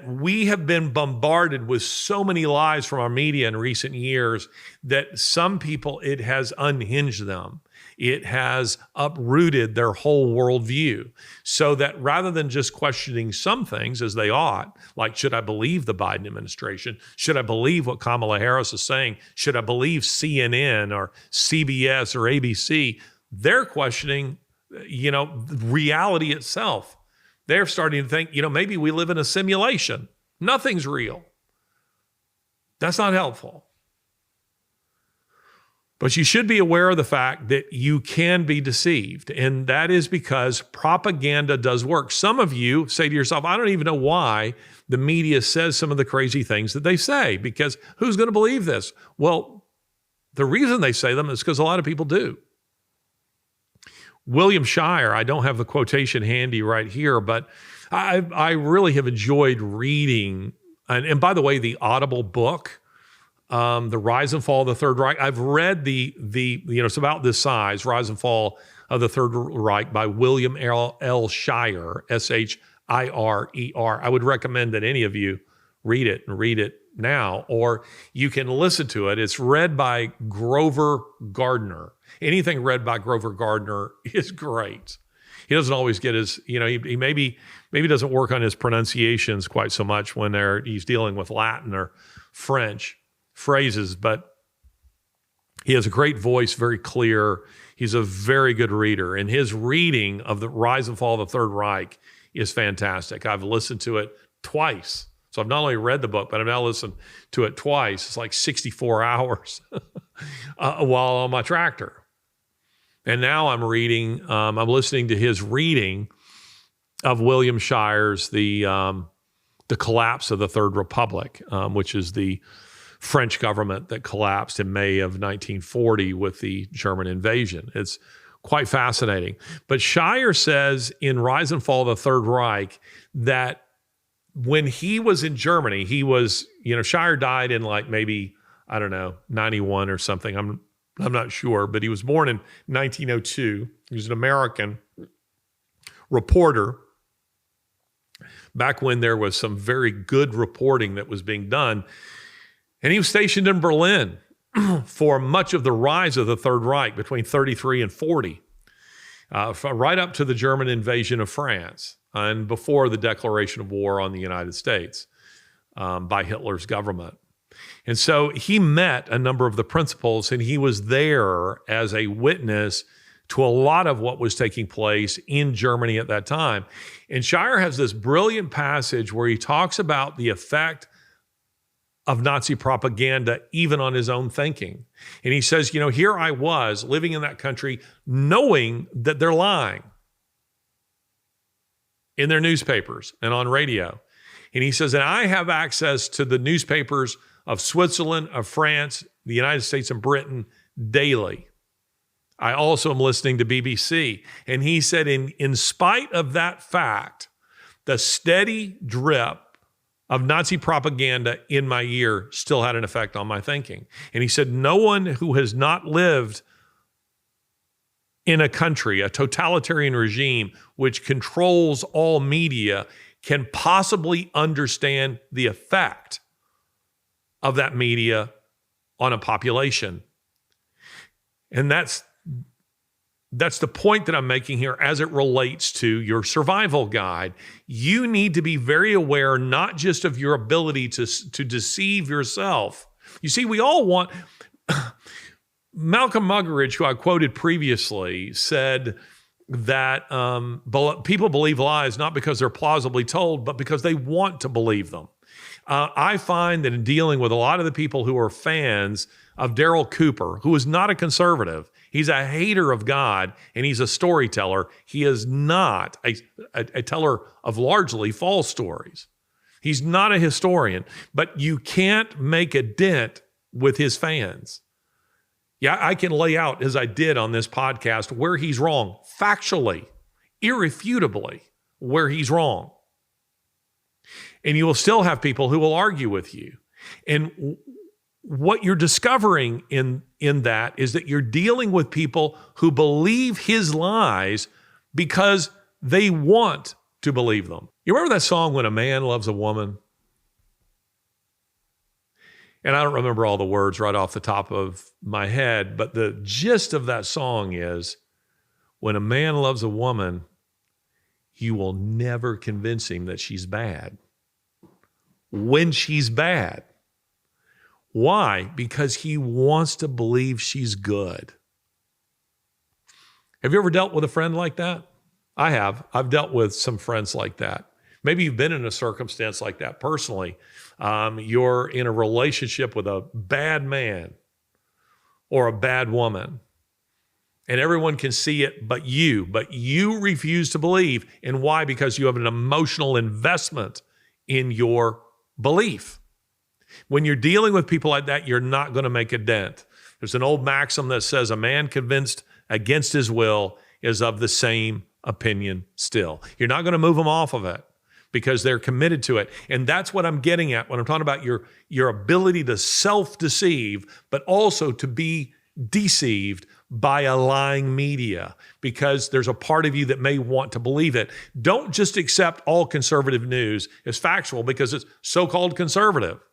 we have been bombarded with so many lies from our media in recent years that some people, it has unhinged them. It has uprooted their whole worldview, so that rather than just questioning some things as they ought, like, should I believe the Biden administration? Should I believe what Kamala Harris is saying? Should I believe CNN or CBS or ABC? They're questioning, reality itself. They're starting to think, maybe we live in a simulation. Nothing's real. That's not helpful. But you should be aware of the fact that you can be deceived, and that is because propaganda does work. Some of you say to yourself, I don't even know why the media says some of the crazy things that they say, because who's going to believe this? Well, the reason they say them is because a lot of people do. William Shire, I don't have the quotation handy right here, but I really have enjoyed reading, and by the way, the Audible book The Rise and Fall of the Third Reich. I've read it's about this size, Rise and Fall of the Third Reich by William L. Shirer, Shirer. I would recommend that any of you read it and read it now, or you can listen to it. It's read by Grover Gardner. Anything read by Grover Gardner is great. He doesn't always get his, he maybe doesn't work on his pronunciations quite so much when he's dealing with Latin or French phrases, but he has a great voice, very clear. He's a very good reader, and his reading of the Rise and Fall of the Third Reich is fantastic. I've listened to it twice. So I've not only read the book, but I've now listened to it twice. It's like 64 hours while on my tractor. And now I'm listening to his reading of William Shirer's The Collapse of the Third Republic, which is the French government that collapsed in May of 1940 with the German invasion. It's quite fascinating. But Shirer says in Rise and Fall of the Third Reich that when he was in Germany, Shirer died in like maybe, 91 or something. I'm not sure, but he was born in 1902. He was an American reporter back when there was some very good reporting that was being done. And he was stationed in Berlin for much of the rise of the Third Reich between 33 and 40, right up to the German invasion of France and before the declaration of war on the United States by Hitler's government. And so he met a number of the principals, and he was there as a witness to a lot of what was taking place in Germany at that time. And Shirer has this brilliant passage where he talks about the effect of Nazi propaganda even on his own thinking. And he says, here I was living in that country knowing that they're lying in their newspapers and on radio. And he says, and I have access to the newspapers of Switzerland, of France, the United States, and Britain daily. I also am listening to BBC. And he said, in spite of that fact, the steady drip of Nazi propaganda in my ear still had an effect on my thinking. And he said, no one who has not lived in a country, a totalitarian regime, which controls all media, can possibly understand the effect of that media on a population. And that's the point that I'm making here as it relates to your survival guide. You need to be very aware not just of your ability to deceive yourself. You see, we all want... Malcolm Muggeridge, who I quoted previously, said that people believe lies not because they're plausibly told, but because they want to believe them. I find that in dealing with a lot of the people who are fans of Darryl Cooper, who is not a conservative, he's a hater of God, and he's a storyteller. He is not a teller of largely false stories. He's not a historian, but you can't make a dent with his fans. Yeah, I can lay out, as I did on this podcast, where he's wrong, factually, irrefutably, where he's wrong. And you will still have people who will argue with you. And what you're discovering in that is that you're dealing with people who believe his lies because they want to believe them. You remember that song, When a Man Loves a Woman? And I don't remember all the words right off the top of my head, but the gist of that song is, when a man loves a woman, you will never convince him that she's bad. When she's bad. Why? Because he wants to believe she's good. Have you ever dealt with a friend like that? I have. I've dealt with some friends like that. Maybe you've been in a circumstance like that personally. You're in a relationship with a bad man or a bad woman, and everyone can see it but you refuse to believe. And why? Because you have an emotional investment in your belief. When you're dealing with people like that, you're not going to make a dent. There's an old maxim that says a man convinced against his will is of the same opinion still. You're not going to move them off of it. because they're committed to it. And that's what I'm getting at when I'm talking about your ability to self-deceive, but also to be deceived by a lying media, because there's a part of you that may want to believe it. Don't just accept all conservative news as factual because it's so-called conservative.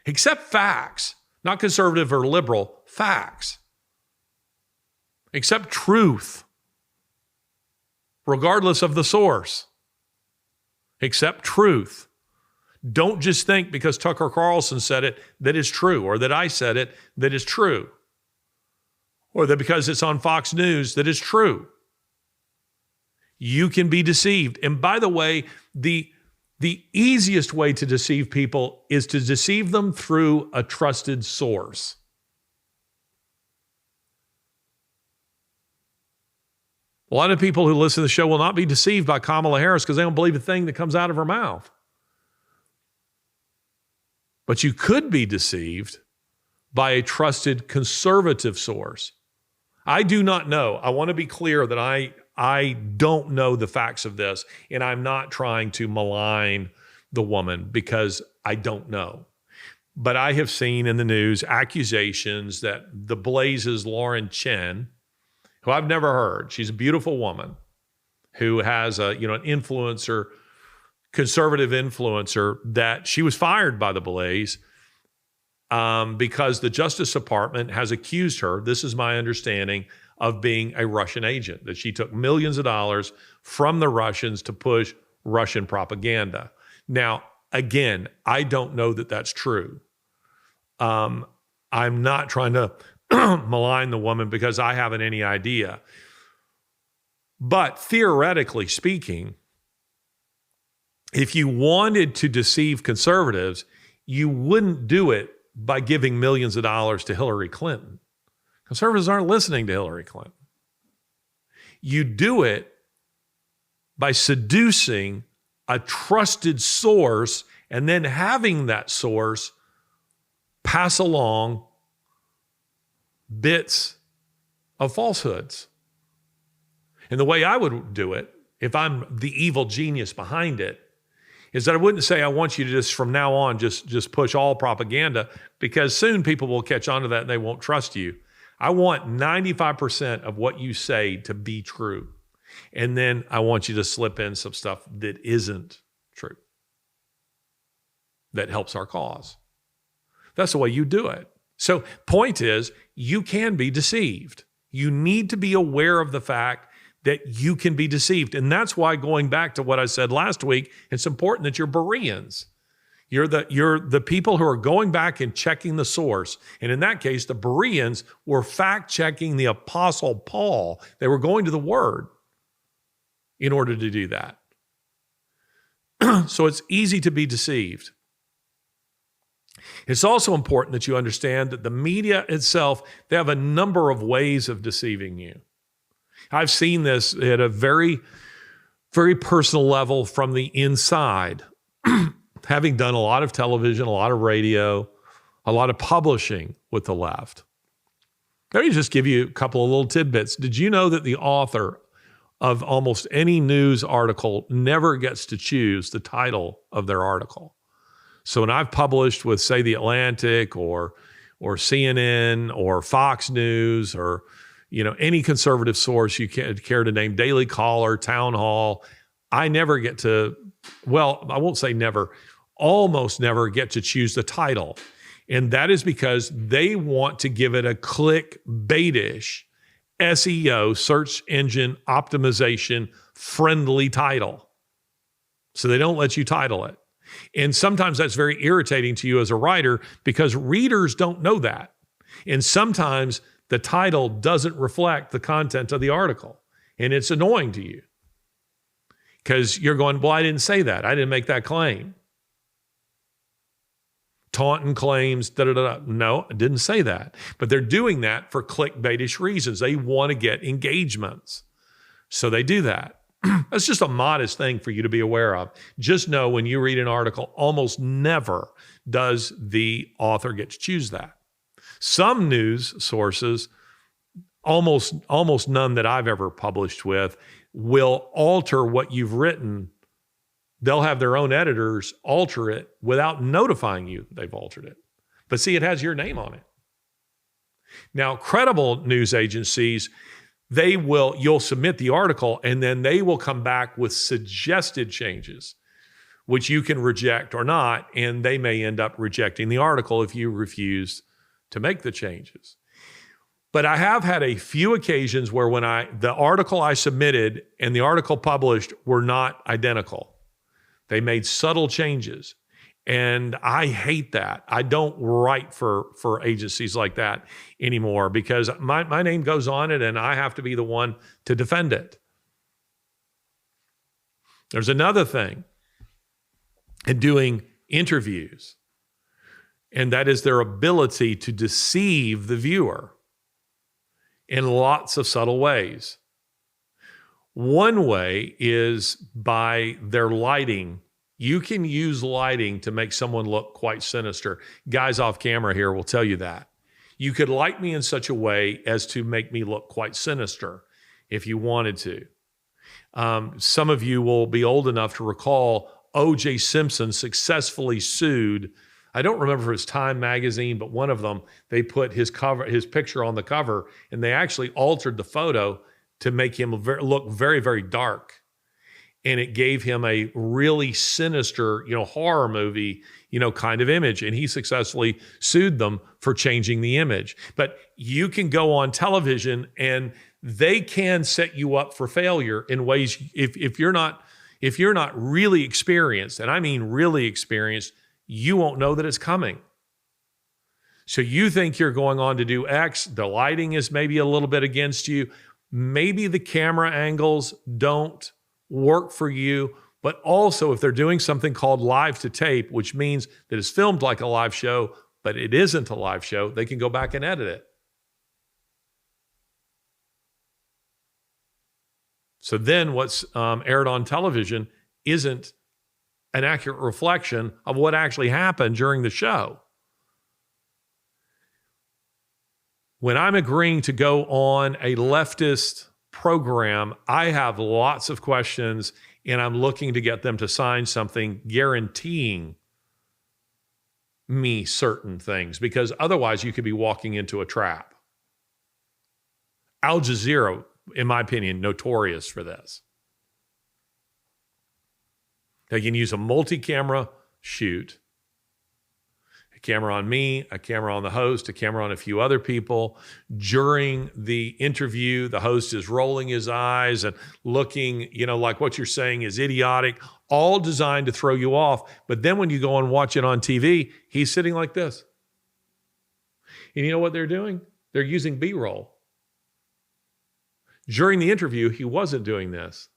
Accept facts, not conservative or liberal, facts. Accept truth, regardless of the source. Accept truth. Don't just think because Tucker Carlson said it that is true, or that I said it that is true, or that because it's on Fox News that is true. You can be deceived. And by the way, the easiest way to deceive people is to deceive them through a trusted source. A lot of people who listen to the show will not be deceived by Kamala Harris because they don't believe a thing that comes out of her mouth. But you could be deceived by a trusted conservative source. I do not know. I want to be clear that I don't know the facts of this, and I'm not trying to malign the woman because I don't know. But I have seen in the news accusations that the Blaze's Lauren Chen, who I've never heard. She's a beautiful woman who has an influencer, conservative influencer, that she was fired by the Blaze because the Justice Department has accused her, this is my understanding, of being a Russian agent, that she took millions of dollars from the Russians to push Russian propaganda. Now, again, I don't know that that's true. I'm not trying to malign the woman because I haven't any idea. But theoretically speaking, if you wanted to deceive conservatives, you wouldn't do it by giving millions of dollars to Hillary Clinton. Conservatives aren't listening to Hillary Clinton. You do it by seducing a trusted source and then having that source pass along bits of falsehoods. And the way I would do it, if I'm the evil genius behind it, is that I wouldn't say I want you to just from now on just push all propaganda, because soon people will catch on to that and they won't trust you. I want 95% of what you say to be true. And then I want you to slip in some stuff that isn't true, that helps our cause. That's the way you do it. So point is, you can be deceived. You need to be aware of the fact that you can be deceived. And that's why, going back to what I said last week, it's important that you're Bereans. You're the people who are going back and checking the source. And in that case, the Bereans were fact-checking the Apostle Paul. They were going to the Word in order to do that. So it's easy to be deceived. It's also important that you understand that the media itself, they have a number of ways of deceiving you. I've seen this at a very, very personal level from the inside, having done a lot of television, a lot of radio, a lot of publishing with the left. Let me just give you a couple of little tidbits. Did you know that the author of almost any news article never gets to choose the title of their article? So when I've published with, say, The Atlantic or CNN or Fox News or any conservative source you care to name, Daily Caller, Town Hall, I never get to, well, I won't say never, almost never get to choose the title. And that is because they want to give it a clickbaitish SEO, search engine optimization friendly title. So they don't let you title it. And sometimes that's very irritating to you as a writer because readers don't know that. And sometimes the title doesn't reflect the content of the article. And it's annoying to you because you're going, well, I didn't say that. I didn't make that claim. Taunton claims, da-da-da-da. No, I didn't say that. But they're doing that for clickbaitish reasons. They want to get engagements. So they do that. That's just a modest thing for you to be aware of. Just know when you read an article, almost never does the author get to choose that. Some news sources, almost none that I've ever published with, will alter what you've written they'll have their own editors alter it without notifying you they've altered it. But see, it has your name on it. Now, credible news agencies, you'll submit the article and then they will come back with suggested changes, which you can reject or not, and they may end up rejecting the article if you refuse to make the changes. But I have had a few occasions where the article I submitted and the article published were not identical. They made subtle changes. And I hate that. I don't write for agencies like that anymore because my name goes on it and I have to be the one to defend it. There's another thing in doing interviews, and that is their ability to deceive the viewer in lots of subtle ways. One way is by their lighting. You can use lighting to make someone look quite sinister. Guys off camera here will tell you that. You could light me in such a way as to make me look quite sinister if you wanted to. Some of you will be old enough to recall O.J. Simpson successfully sued, I don't remember if it was Time magazine, but one of them, they put his picture on the cover, and they actually altered the photo to make him look very, very dark. And it gave him a really sinister, horror movie, kind of image. And he successfully sued them for changing the image. But you can go on television and they can set you up for failure in ways, if you're not really experienced, and I mean really experienced, you won't know that it's coming. So you think you're going on to do X, the lighting is maybe a little bit against you. Maybe the camera angles don't work for you, but also if they're doing something called live to tape, which means that it's filmed like a live show, but it isn't a live show, they can go back and edit it. So then what's aired on television isn't an accurate reflection of what actually happened during the show. When I'm agreeing to go on a leftist program, I have lots of questions and I'm looking to get them to sign something guaranteeing me certain things, because otherwise you could be walking into a trap. Al Jazeera, in my opinion, notorious for this. They can use a multi-camera shoot, a camera on me, a camera on the host, a camera on a few other people. During the interview, the host is rolling his eyes and looking, like what you're saying is idiotic, all designed to throw you off. But then when you go and watch it on TV, he's sitting like this. And you know what they're doing? They're using B-roll. During the interview, he wasn't doing this,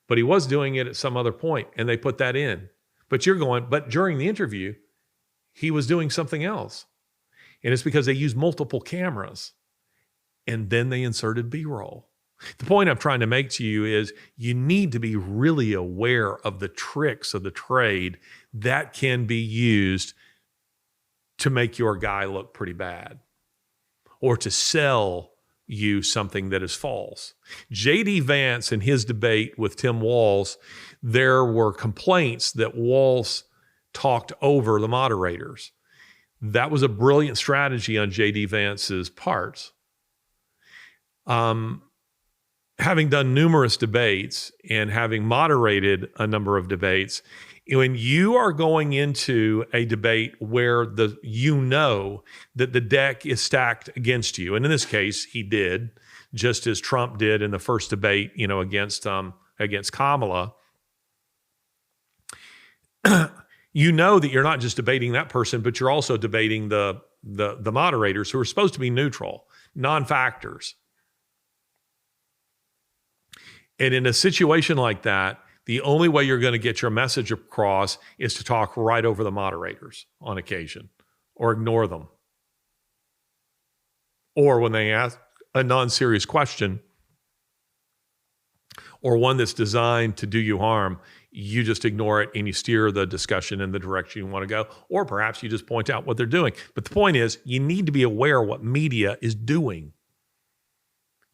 but he was doing it at some other point, and they put that in. But during the interview, he was doing something else. And it's because they used multiple cameras, and then they inserted B-roll. The point I'm trying to make to you is you need to be really aware of the tricks of the trade that can be used to make your guy look pretty bad or to sell you something that is false. J.D. Vance, in his debate with Tim Walz, there were complaints that Walz talked over the moderators. That was a brilliant strategy on J.D. Vance's part. Having done numerous debates and having moderated a number of debates, when you are going into a debate where that the deck is stacked against you, and in this case, he did, just as Trump did in the first debate, against Kamala, you know that you're not just debating that person, but you're also debating the moderators who are supposed to be neutral, non-factors. And in a situation like that, the only way you're going to get your message across is to talk right over the moderators on occasion or ignore them. Or when they ask a non-serious question or one that's designed to do you harm, you just ignore it and you steer the discussion in the direction you want to go. Or perhaps you just point out what they're doing. But the point is, you need to be aware what media is doing.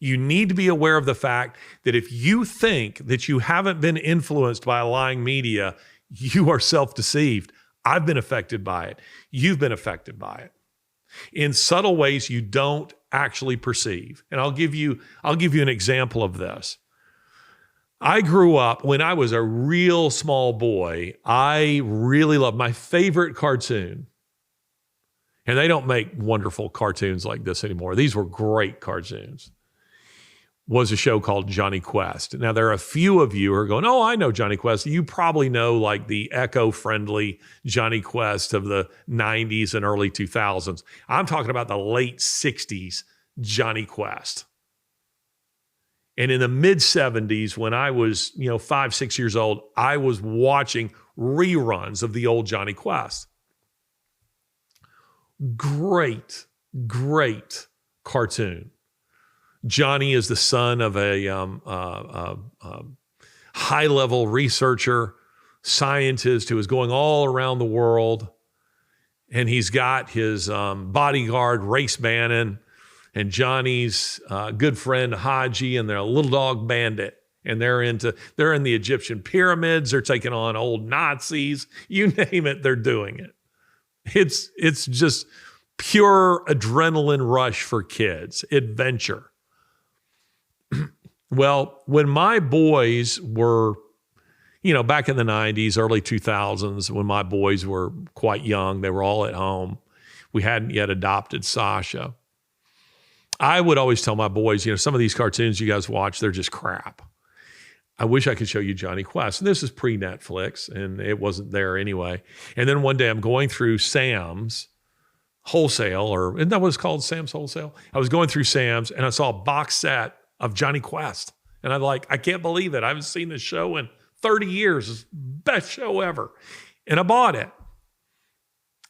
You need to be aware of the fact that if you think that you haven't been influenced by a lying media, you are self-deceived. I've been affected by it. You've been affected by it in subtle ways you don't actually perceive. And I'll give you an example of this. I grew up when I was a real small boy. I really loved my favorite cartoon. And they don't make wonderful cartoons like this anymore. These were great cartoons. Was a show called Johnny Quest. Now, there are a few of you who are going, oh, I know Johnny Quest. You probably know like the eco-friendly Johnny Quest of the 90s and early 2000s. I'm talking about the late 60s Johnny Quest. And in the mid 70s, when I was, 5, 6 years old, I was watching reruns of the old Johnny Quest. Great, great cartoon. Johnny is the son of a high-level researcher, scientist who is going all around the world. And he's got his bodyguard, Race Bannon, and Johnny's good friend, Haji, and their little dog Bandit. And they're in the Egyptian pyramids. They're taking on old Nazis. You name it, they're doing it. It's just pure adrenaline rush for kids, adventure. Well, when my boys were, back in the 90s, early 2000s, when my boys were quite young, they were all at home. We hadn't yet adopted Sasha. I would always tell my boys, some of these cartoons you guys watch, they're just crap. I wish I could show you Johnny Quest. And this is pre-Netflix, and it wasn't there anyway. And then one day I'm going through Sam's Wholesale, or isn't that what it's called, Sam's Wholesale? I was going through Sam's, and I saw a box set of Johnny Quest. And I'm like, I can't believe it. I haven't seen this show in 30 years. It's the best show ever. And I bought it.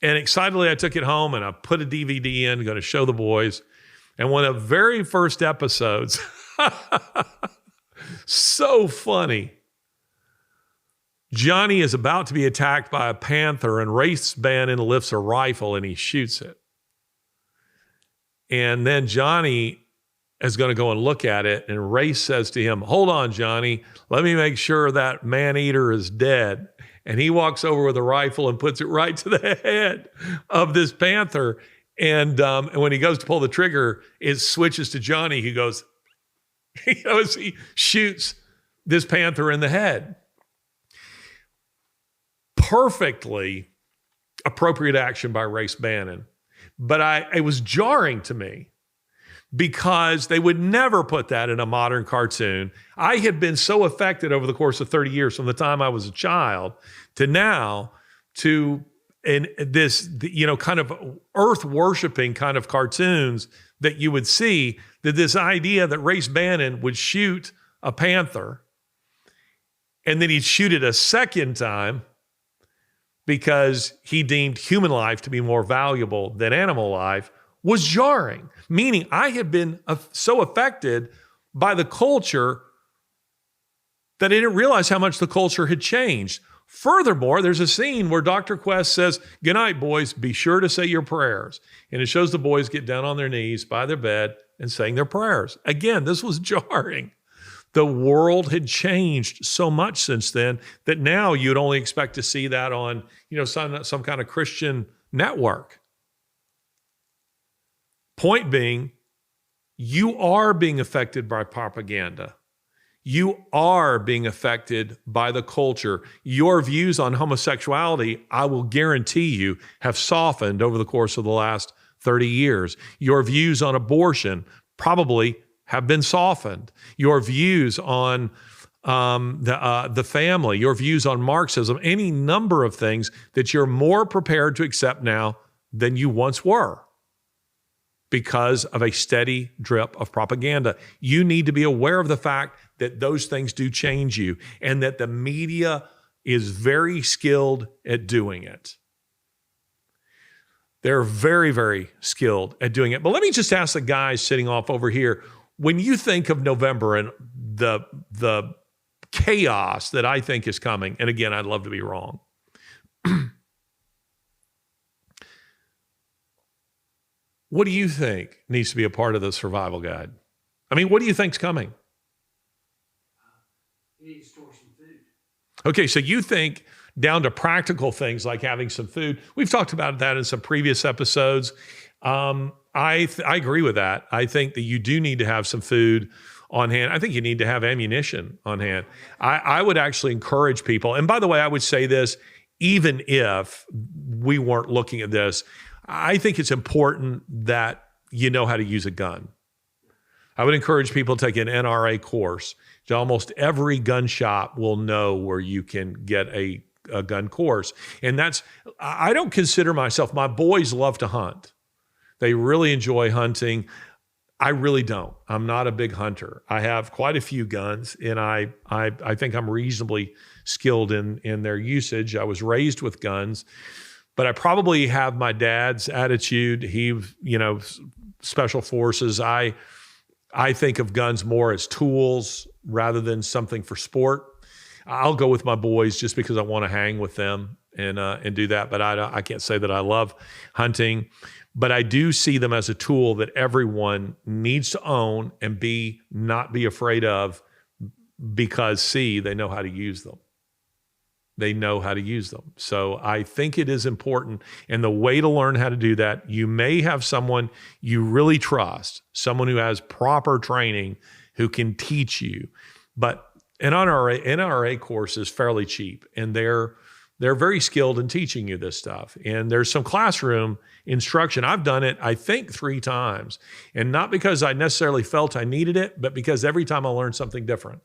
And excitedly, I took it home and I put a DVD in, going to show the boys. And one of the very first episodes, so funny. Johnny is about to be attacked by a panther, and Race Bannon lifts a rifle and he shoots it. And then Johnny is going to go and look at it, and Race says to him, hold on, Johnny, let me make sure that man-eater is dead. And he walks over with a rifle and puts it right to the head of this panther. And when he goes to pull the trigger, it switches to Johnny. He goes, he shoots this panther in the head. Perfectly appropriate action by Race Bannon. But it was jarring to me, because they would never put that in a modern cartoon. I had been so affected over the course of 30 years, from the time I was a child to now, to this, kind of earth-worshiping kind of cartoons that you would see, that this idea that Race Bannon would shoot a panther and then he'd shoot it a second time because he deemed human life to be more valuable than animal life was jarring. Meaning I had been so affected by the culture that I didn't realize how much the culture had changed. Furthermore, there's a scene where Dr. Quest says, good night, boys, be sure to say your prayers. And it shows the boys get down on their knees by their bed and saying their prayers. Again, this was jarring. The world had changed so much since then that now you'd only expect to see that on, some kind of Christian network. Point being, you are being affected by propaganda. You are being affected by the culture. Your views on homosexuality, I will guarantee you, have softened over the course of the last 30 years. Your views on abortion probably have been softened. Your views on the family, your views on Marxism, any number of things that you're more prepared to accept now than you once were, because of a steady drip of propaganda. You need to be aware of the fact that those things do change you, and that the media is very skilled at doing it. They're very, very skilled at doing it. But let me just ask the guys sitting off over here, when you think of November and the chaos that I think is coming, and again, I'd love to be wrong, what do you think needs to be a part of the survival guide? I mean, what do you think's coming? You need to store some food. Okay, so you think down to practical things like having some food. We've talked about that in some previous episodes. I agree with that. I think that you do need to have some food on hand. I think you need to have ammunition on hand. I would actually encourage people, and by the way, I would say this, even if we weren't looking at this, I think it's important that you know how to use a gun. I would encourage people to take an NRA course. Almost every gun shop will know where you can get a gun course. And I don't consider myself, my boys love to hunt. They really enjoy hunting. I really don't. I'm not a big hunter. I have quite a few guns, and I think I'm reasonably skilled in their usage. I was raised with guns, but I probably have my dad's attitude. Special forces. I think of guns more as tools rather than something for sport. I'll go with my boys just because I want to hang with them and do that. But I can't say that I love hunting. But I do see them as a tool that everyone needs to own and not be afraid of, because they know how to use them. They know how to use them. So I think it is important. And the way to learn how to do that, you may have someone you really trust, someone who has proper training who can teach you. But an NRA course is fairly cheap, and they're very skilled in teaching you this stuff. And there's some classroom instruction. I've done it, I think, 3 times. And not because I necessarily felt I needed it, but because every time I learned something different.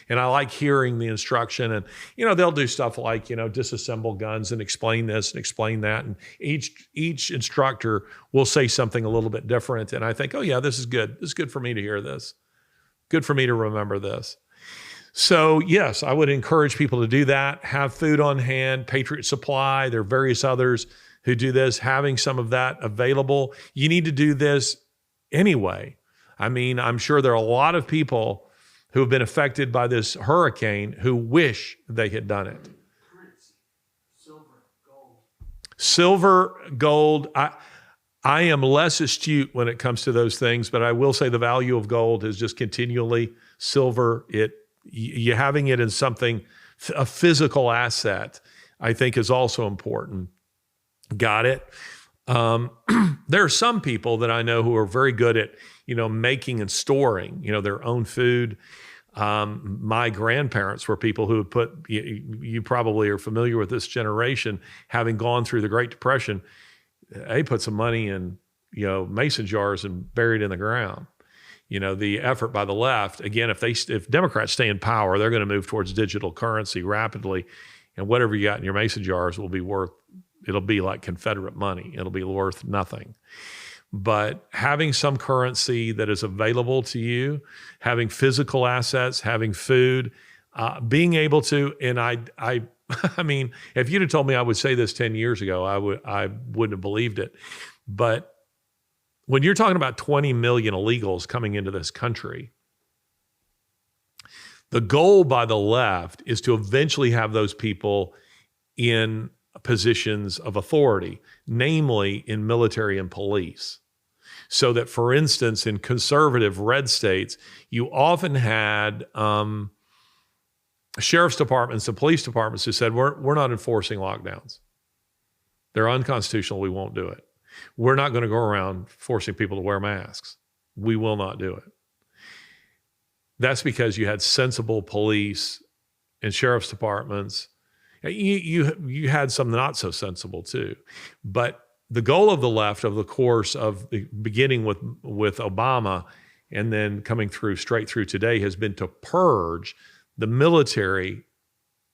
And I like hearing the instruction. And, they'll do stuff like, disassemble guns and explain this and explain that. And each instructor will say something a little bit different. And I think, oh yeah, this is good. This is good for me to hear this. Good for me to remember this. So yes, I would encourage people to do that. Have food on hand. Patriot Supply, there are various others who do this, having some of that available. You need to do this anyway. I mean, I'm sure there are a lot of people who have been affected by this hurricane who wish they had done it. Currency, silver, gold. Silver, gold. I am less astute when it comes to those things, but I will say the value of gold is just continually silver. You having it in something, a physical asset, I think is also important. Got it? There are some people that I know who are very good at, making and storing, their own food. My grandparents were people who would you probably are familiar with this generation, having gone through the Great Depression. They put some money in, mason jars and buried in the ground. The effort by the left, again, if Democrats stay in power, they're going to move towards digital currency rapidly. And whatever you got in your mason jars it'll be like Confederate money. It'll be worth nothing. But having some currency that is available to you, having physical assets, having food, being able to, and I mean, if you'd have told me I would say this 10 years ago, I wouldn't have believed it. But when you're talking about 20 million illegals coming into this country, the goal by the left is to eventually have those people in positions of authority, namely in military and police. So that, for instance, in conservative red states, you often had sheriff's departments and police departments who said, we're not enforcing lockdowns. They're unconstitutional. We won't do it. We're not going to go around forcing people to wear masks. We will not do it. That's because you had sensible police and sheriff's departments. You had some not so sensible too. But the goal of the left, of the course of the beginning with Obama and then coming straight through today, has been to purge the military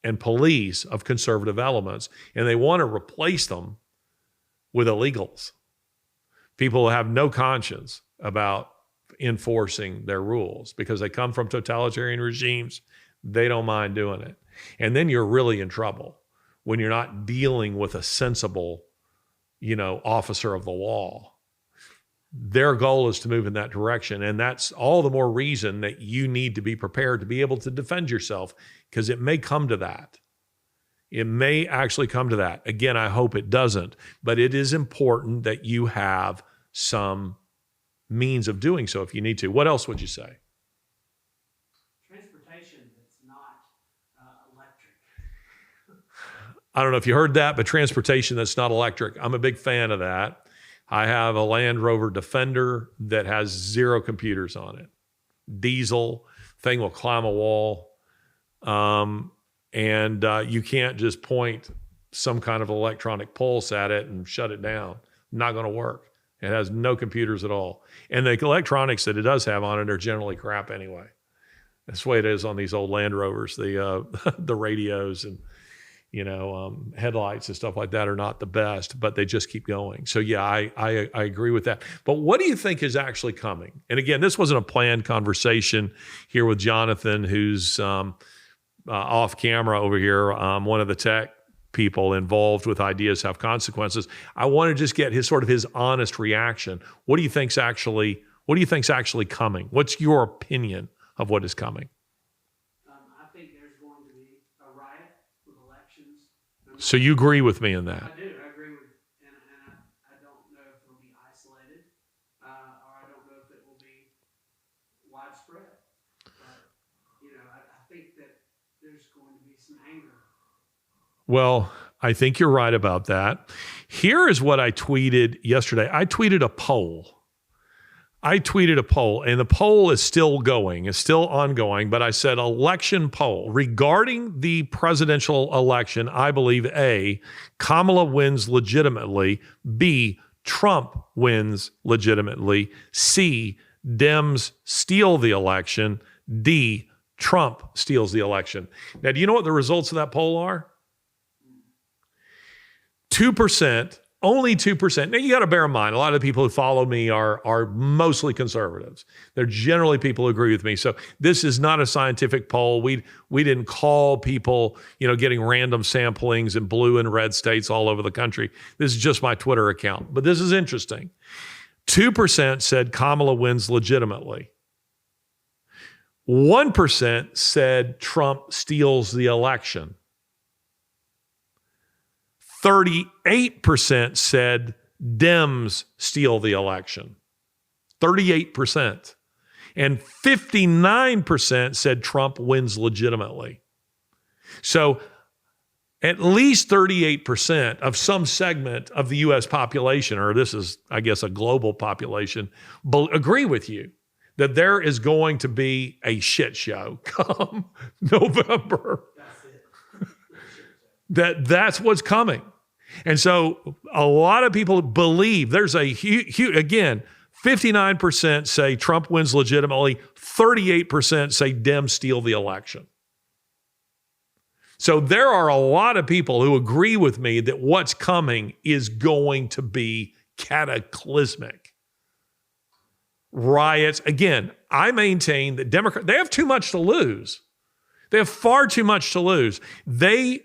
and police of conservative elements. And they want to replace them with illegals. People who have no conscience about enforcing their rules because they come from totalitarian regimes. They don't mind doing it. And then you're really in trouble when you're not dealing with a sensible, officer of the law. Their goal is to move in that direction. And that's all the more reason that you need to be prepared to be able to defend yourself, because it may come to that. It may actually come to that. Again, I hope it doesn't, but it is important that you have some means of doing so if you need to. What else would you say? Transportation that's not electric. I don't know if you heard that, but transportation that's not electric. I'm a big fan of that. I have a Land Rover Defender that has 0 computers on it. Diesel, thing will climb a wall. And you can't just point some kind of electronic pulse at it and shut it down. Not going to work. It has no computers at all. And the electronics that it does have on it are generally crap anyway. That's the way it is on these old Land Rovers. The the radios and headlights and stuff like that are not the best, but they just keep going. So yeah, I agree with that. But what do you think is actually coming? And again, this wasn't a planned conversation here with Jonathan, who's off camera over here, one of the tech people involved with Ideas Have Consequences. I want to just get his honest reaction. What do you think's actually coming? What's your opinion of what is coming? I think there's going to be a riot with elections. So you agree with me in that? I do. I agree with, and I don't know if it'll be isolated, or I don't know if it will be widespread. But I think that there's going to be some anger. Well, I think you're right about that. Here is what I tweeted yesterday. I tweeted a poll. And the poll is still going, is still ongoing, but I said election poll. Regarding the presidential election, I believe A, Kamala wins legitimately, B, Trump wins legitimately, C, Dems steal the election, D, Trump steals the election. Now, do you know what the results of that poll are? 2%, only 2%. Now, you got to bear in mind, a lot of the people who follow me are mostly conservatives. They're generally people who agree with me. So this is not a scientific poll. We didn't call people, getting random samplings in blue and red states all over the country. This is just my Twitter account. But this is interesting. 2% said Kamala wins legitimately. 1% said Trump steals the election. 38% said Dems steal the election. 38%. And 59% said Trump wins legitimately. So at least 38% of some segment of the U.S. population, or this is, I guess, a global population, agree with you that there is going to be a shit show come November. That's what's coming. And so a lot of people believe there's a huge, again, 59% say Trump wins legitimately, 38% say Dems steal the election. So there are a lot of people who agree with me that what's coming is going to be cataclysmic. Riots. Again, I maintain that Democrats, they have too much to lose. They have far too much to lose. They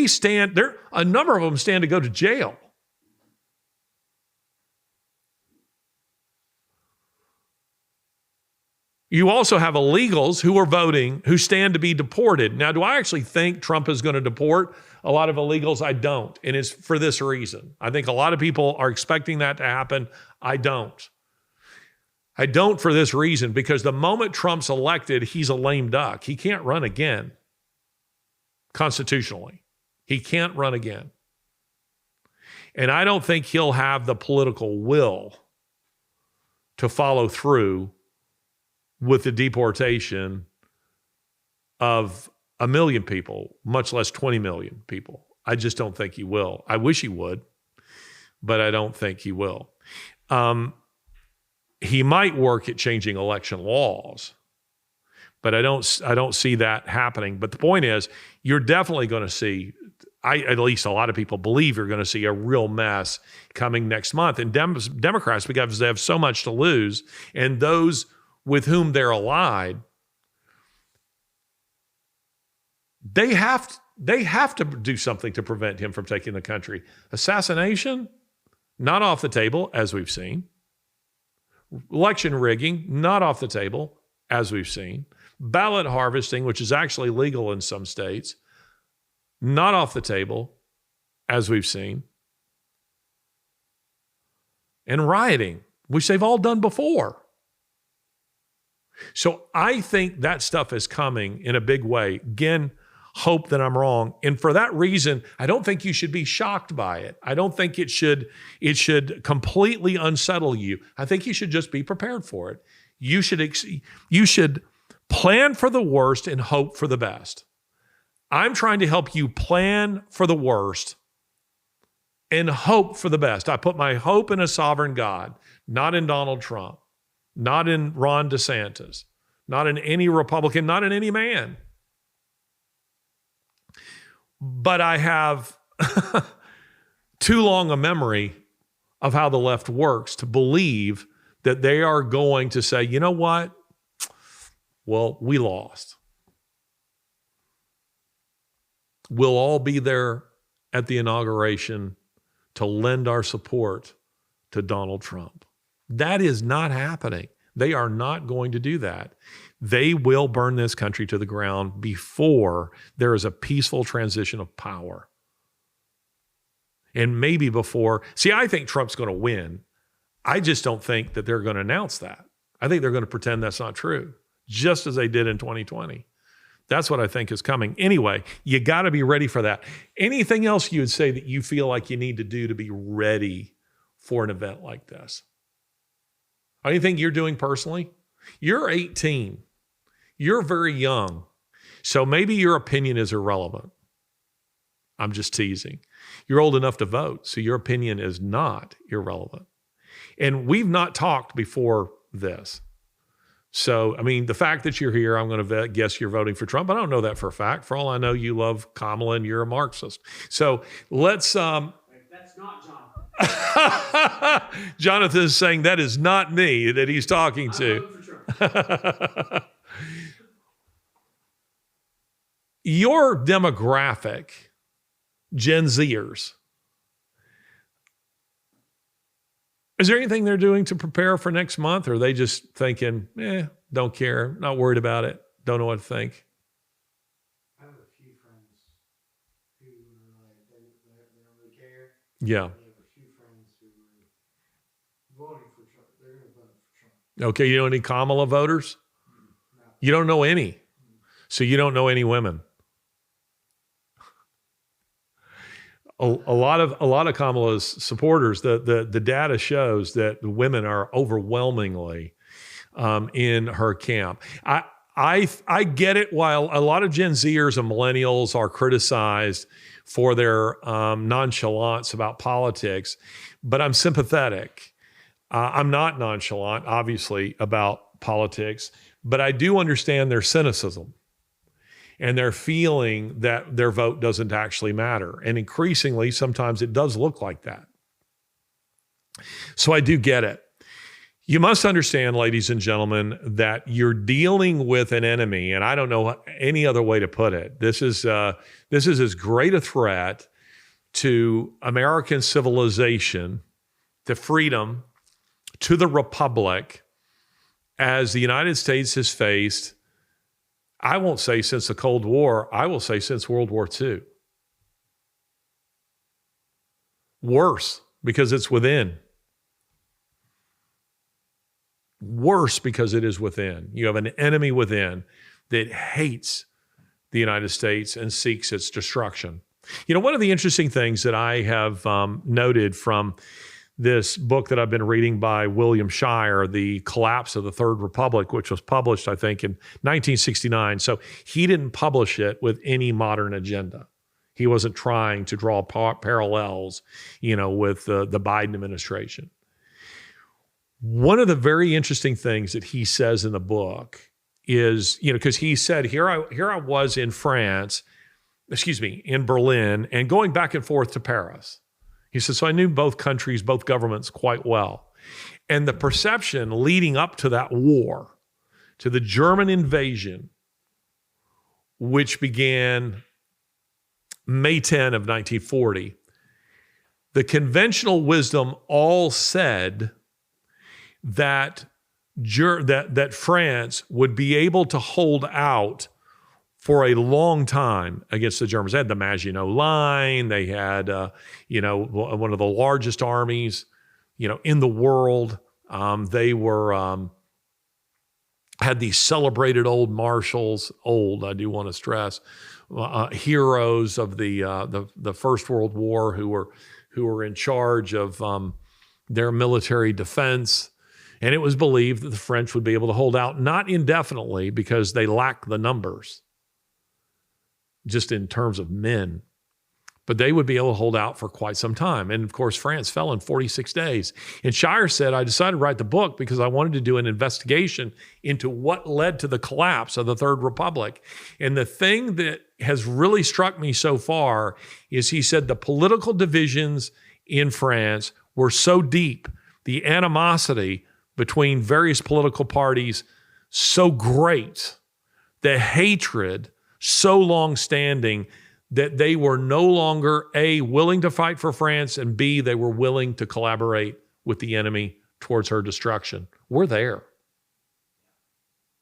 stand there. A number of them stand to go to jail. You also have illegals who are voting who stand to be deported. Now, do I actually think Trump is going to deport a lot of illegals? I don't. And it's for this reason. I think a lot of people are expecting that to happen. I don't. I don't for this reason, because the moment Trump's elected, he's a lame duck. He can't run again. Constitutionally. He can't run again. And I don't think he'll have the political will to follow through with the deportation of 1 million people, much less 20 million people. I just don't think he will. I wish he would, but I don't think he will. He might work at changing election laws, but I don't see that happening. But the point is, you're definitely going to see, at least a lot of people believe you're going to see a real mess coming next month. And Democrats, because they have so much to lose, and those with whom they're allied, they have to do something to prevent him from taking the country. Assassination, not off the table, as we've seen. Election rigging, not off the table, as we've seen. Ballot harvesting, which is actually legal in some states, not off the table, as we've seen. And rioting. which they've all done before. So I think that stuff is coming in a big way. Again, hope that I'm wrong. And for that reason, I don't think you should be shocked by it. I don't think it should completely unsettle you. I think you should just be prepared for it. You should plan for the worst and hope for the best. I'm trying to help you plan for the worst and hope for the best. I put my hope in a sovereign God, not in Donald Trump, not in Ron DeSantis, not in any Republican, not in any man. But I have too long a memory of how the left works to believe that they are going to say, you know what? Well, we lost. We'll all be there at the inauguration to lend our support to Donald Trump. That is not happening. They are not going to do that. They will burn this country to the ground before there is a peaceful transition of power. And maybe before, I think Trump's going to win. I just don't think that they're going to announce that. I think they're going to pretend that's not true, just as they did in 2020. That's what I think is coming. Anyway, you got to be ready for that. Anything else you would say that you feel like you need to do to be ready for an event like this? Anything you're doing personally? You're 18. You're very young. So maybe your opinion is irrelevant. I'm just teasing. You're old enough to vote, so your opinion is not irrelevant. And we've not talked before this. So, I mean, the fact that you're here, I'm going to guess you're voting for Trump. I don't know that for a fact. For all I know, you love Kamala and you're a Marxist. So let's... That's not Jonathan. Jonathan is saying that is not me that he's talking to. I vote for Trump. Your demographic, Gen Zers, is there anything they're doing to prepare for next month? Or are they just thinking, don't care, not worried about it, don't know what to think? I have a few friends who are like, they don't really care. Yeah. I have a few friends who are voting for Trump. They're going to vote for Trump. Okay, you know any Kamala voters? No. You don't know any. So you don't know any women. A lot of Kamala's supporters, the data shows that the women are overwhelmingly in her camp. I get it. While a lot of Gen Zers and millennials are criticized for their nonchalance about politics, but I'm sympathetic. I'm not nonchalant, obviously, about politics, but I do understand their cynicism and their feeling that their vote doesn't actually matter. And increasingly, sometimes it does look like that. So I do get it. You must understand, ladies and gentlemen, that you're dealing with an enemy, and I don't know any other way to put it. This is as great a threat to American civilization, to freedom, to the republic, as the United States has faced, I won't say since the Cold War, I will say since World War II. Worse, because it's within. Worse, because it is within. You have an enemy within that hates the United States and seeks its destruction. You know, one of the interesting things that I have noted from this book that I've been reading by William Shire, The Collapse of the Third Republic, which was published, I think, in 1969. So he didn't publish it with any modern agenda. He wasn't trying to draw parallels, with the Biden administration. One of the very interesting things that he says in the book is, because he said, here I was in in Berlin, and going back and forth to Paris. He said, so I knew both countries, both governments quite well. And the perception leading up to that war, to the German invasion, which began May 10 of 1940, the conventional wisdom all said that France would be able to hold out for a long time against the Germans. They had the Maginot Line. They had, one of the largest armies, in the world. They were had these celebrated old marshals, I do want to stress, heroes of the First World War who were in charge of their military defense. And it was believed that the French would be able to hold out, not indefinitely because they lacked the numbers, just in terms of men, but they would be able to hold out for quite some time. And of course, France fell in 46 days. And Shire said, I decided to write the book because I wanted to do an investigation into what led to the collapse of the Third Republic. And the thing that has really struck me so far is he said the political divisions in France were so deep, the animosity between various political parties so great, the hatred so long-standing that they were no longer, A, willing to fight for France, and B, they were willing to collaborate with the enemy towards her destruction. We're there.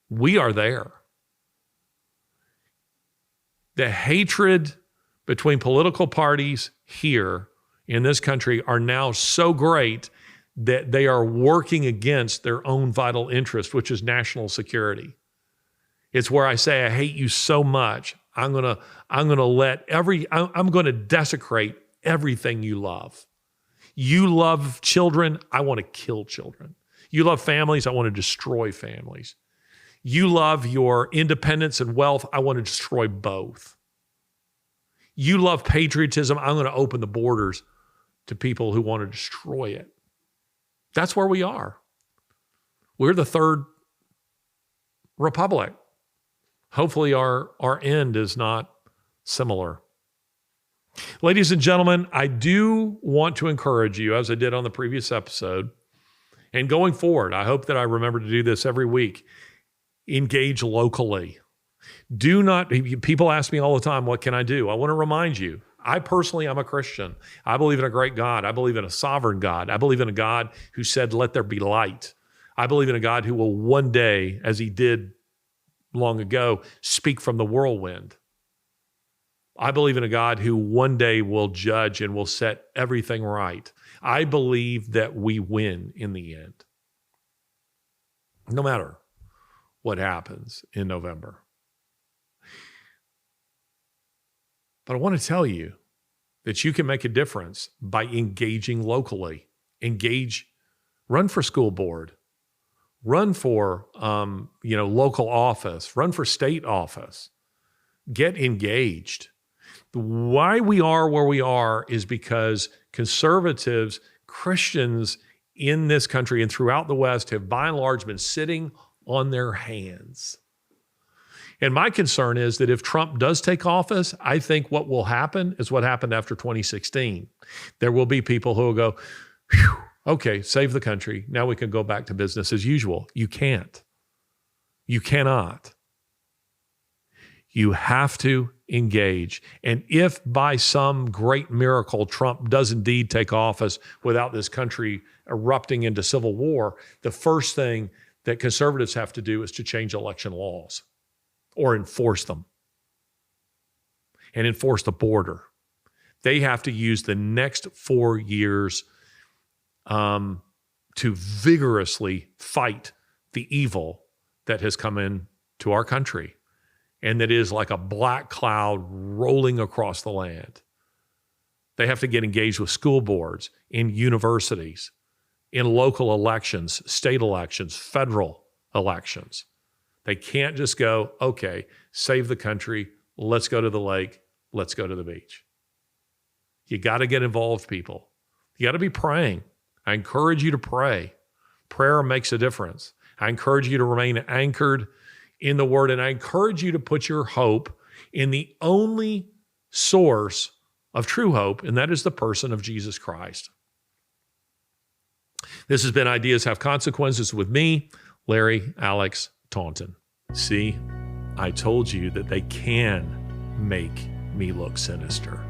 We are there. The hatred between political parties here in this country are now so great that they are working against their own vital interest, which is national security. It's where I say, I hate you so much. I'm gonna desecrate everything you love. You love children, I want to kill children. You love families, I want to destroy families. You love your independence and wealth, I want to destroy both. You love patriotism, I'm going to open the borders to people who want to destroy it. That's where we are. We're the Third Republic. Hopefully our end is not similar. Ladies and gentlemen, I do want to encourage you, as I did on the previous episode, and going forward, I hope that I remember to do this every week, engage locally. People ask me all the time, what can I do? I want to remind you, I personally am a Christian. I believe in a great God. I believe in a sovereign God. I believe in a God who said, let there be light. I believe in a God who will one day, as he did long ago, speak from the whirlwind. I believe in a God who one day will judge and will set everything right. I believe that we win in the end, no matter what happens in November. But I want to tell you that you can make a difference by engaging locally. Run for school board, run for local office, run for state office. Get engaged. Why we are where we are is because conservatives, Christians in this country and throughout the West have by and large been sitting on their hands. And my concern is that if Trump does take office, I think what will happen is what happened after 2016. There will be people who will go, phew, okay, save the country. Now we can go back to business as usual. You can't. You cannot. You have to engage. And if by some great miracle Trump does indeed take office without this country erupting into civil war, the first thing that conservatives have to do is to change election laws or enforce them and enforce the border. They have to use the next 4 years to vigorously fight the evil that has come into our country and that is like a black cloud rolling across the land. They have to get engaged with school boards, in universities, in local elections, state elections, federal elections. They can't just go, okay, save the country, let's go to the lake, let's go to the beach. You got to get involved, people. You got to be praying. I encourage you to pray. Prayer makes a difference. I encourage you to remain anchored in the Word, and I encourage you to put your hope in the only source of true hope, and that is the person of Jesus Christ. This has been Ideas Have Consequences with me, Larry Alex Taunton. See, I told you that they can make me look sinister.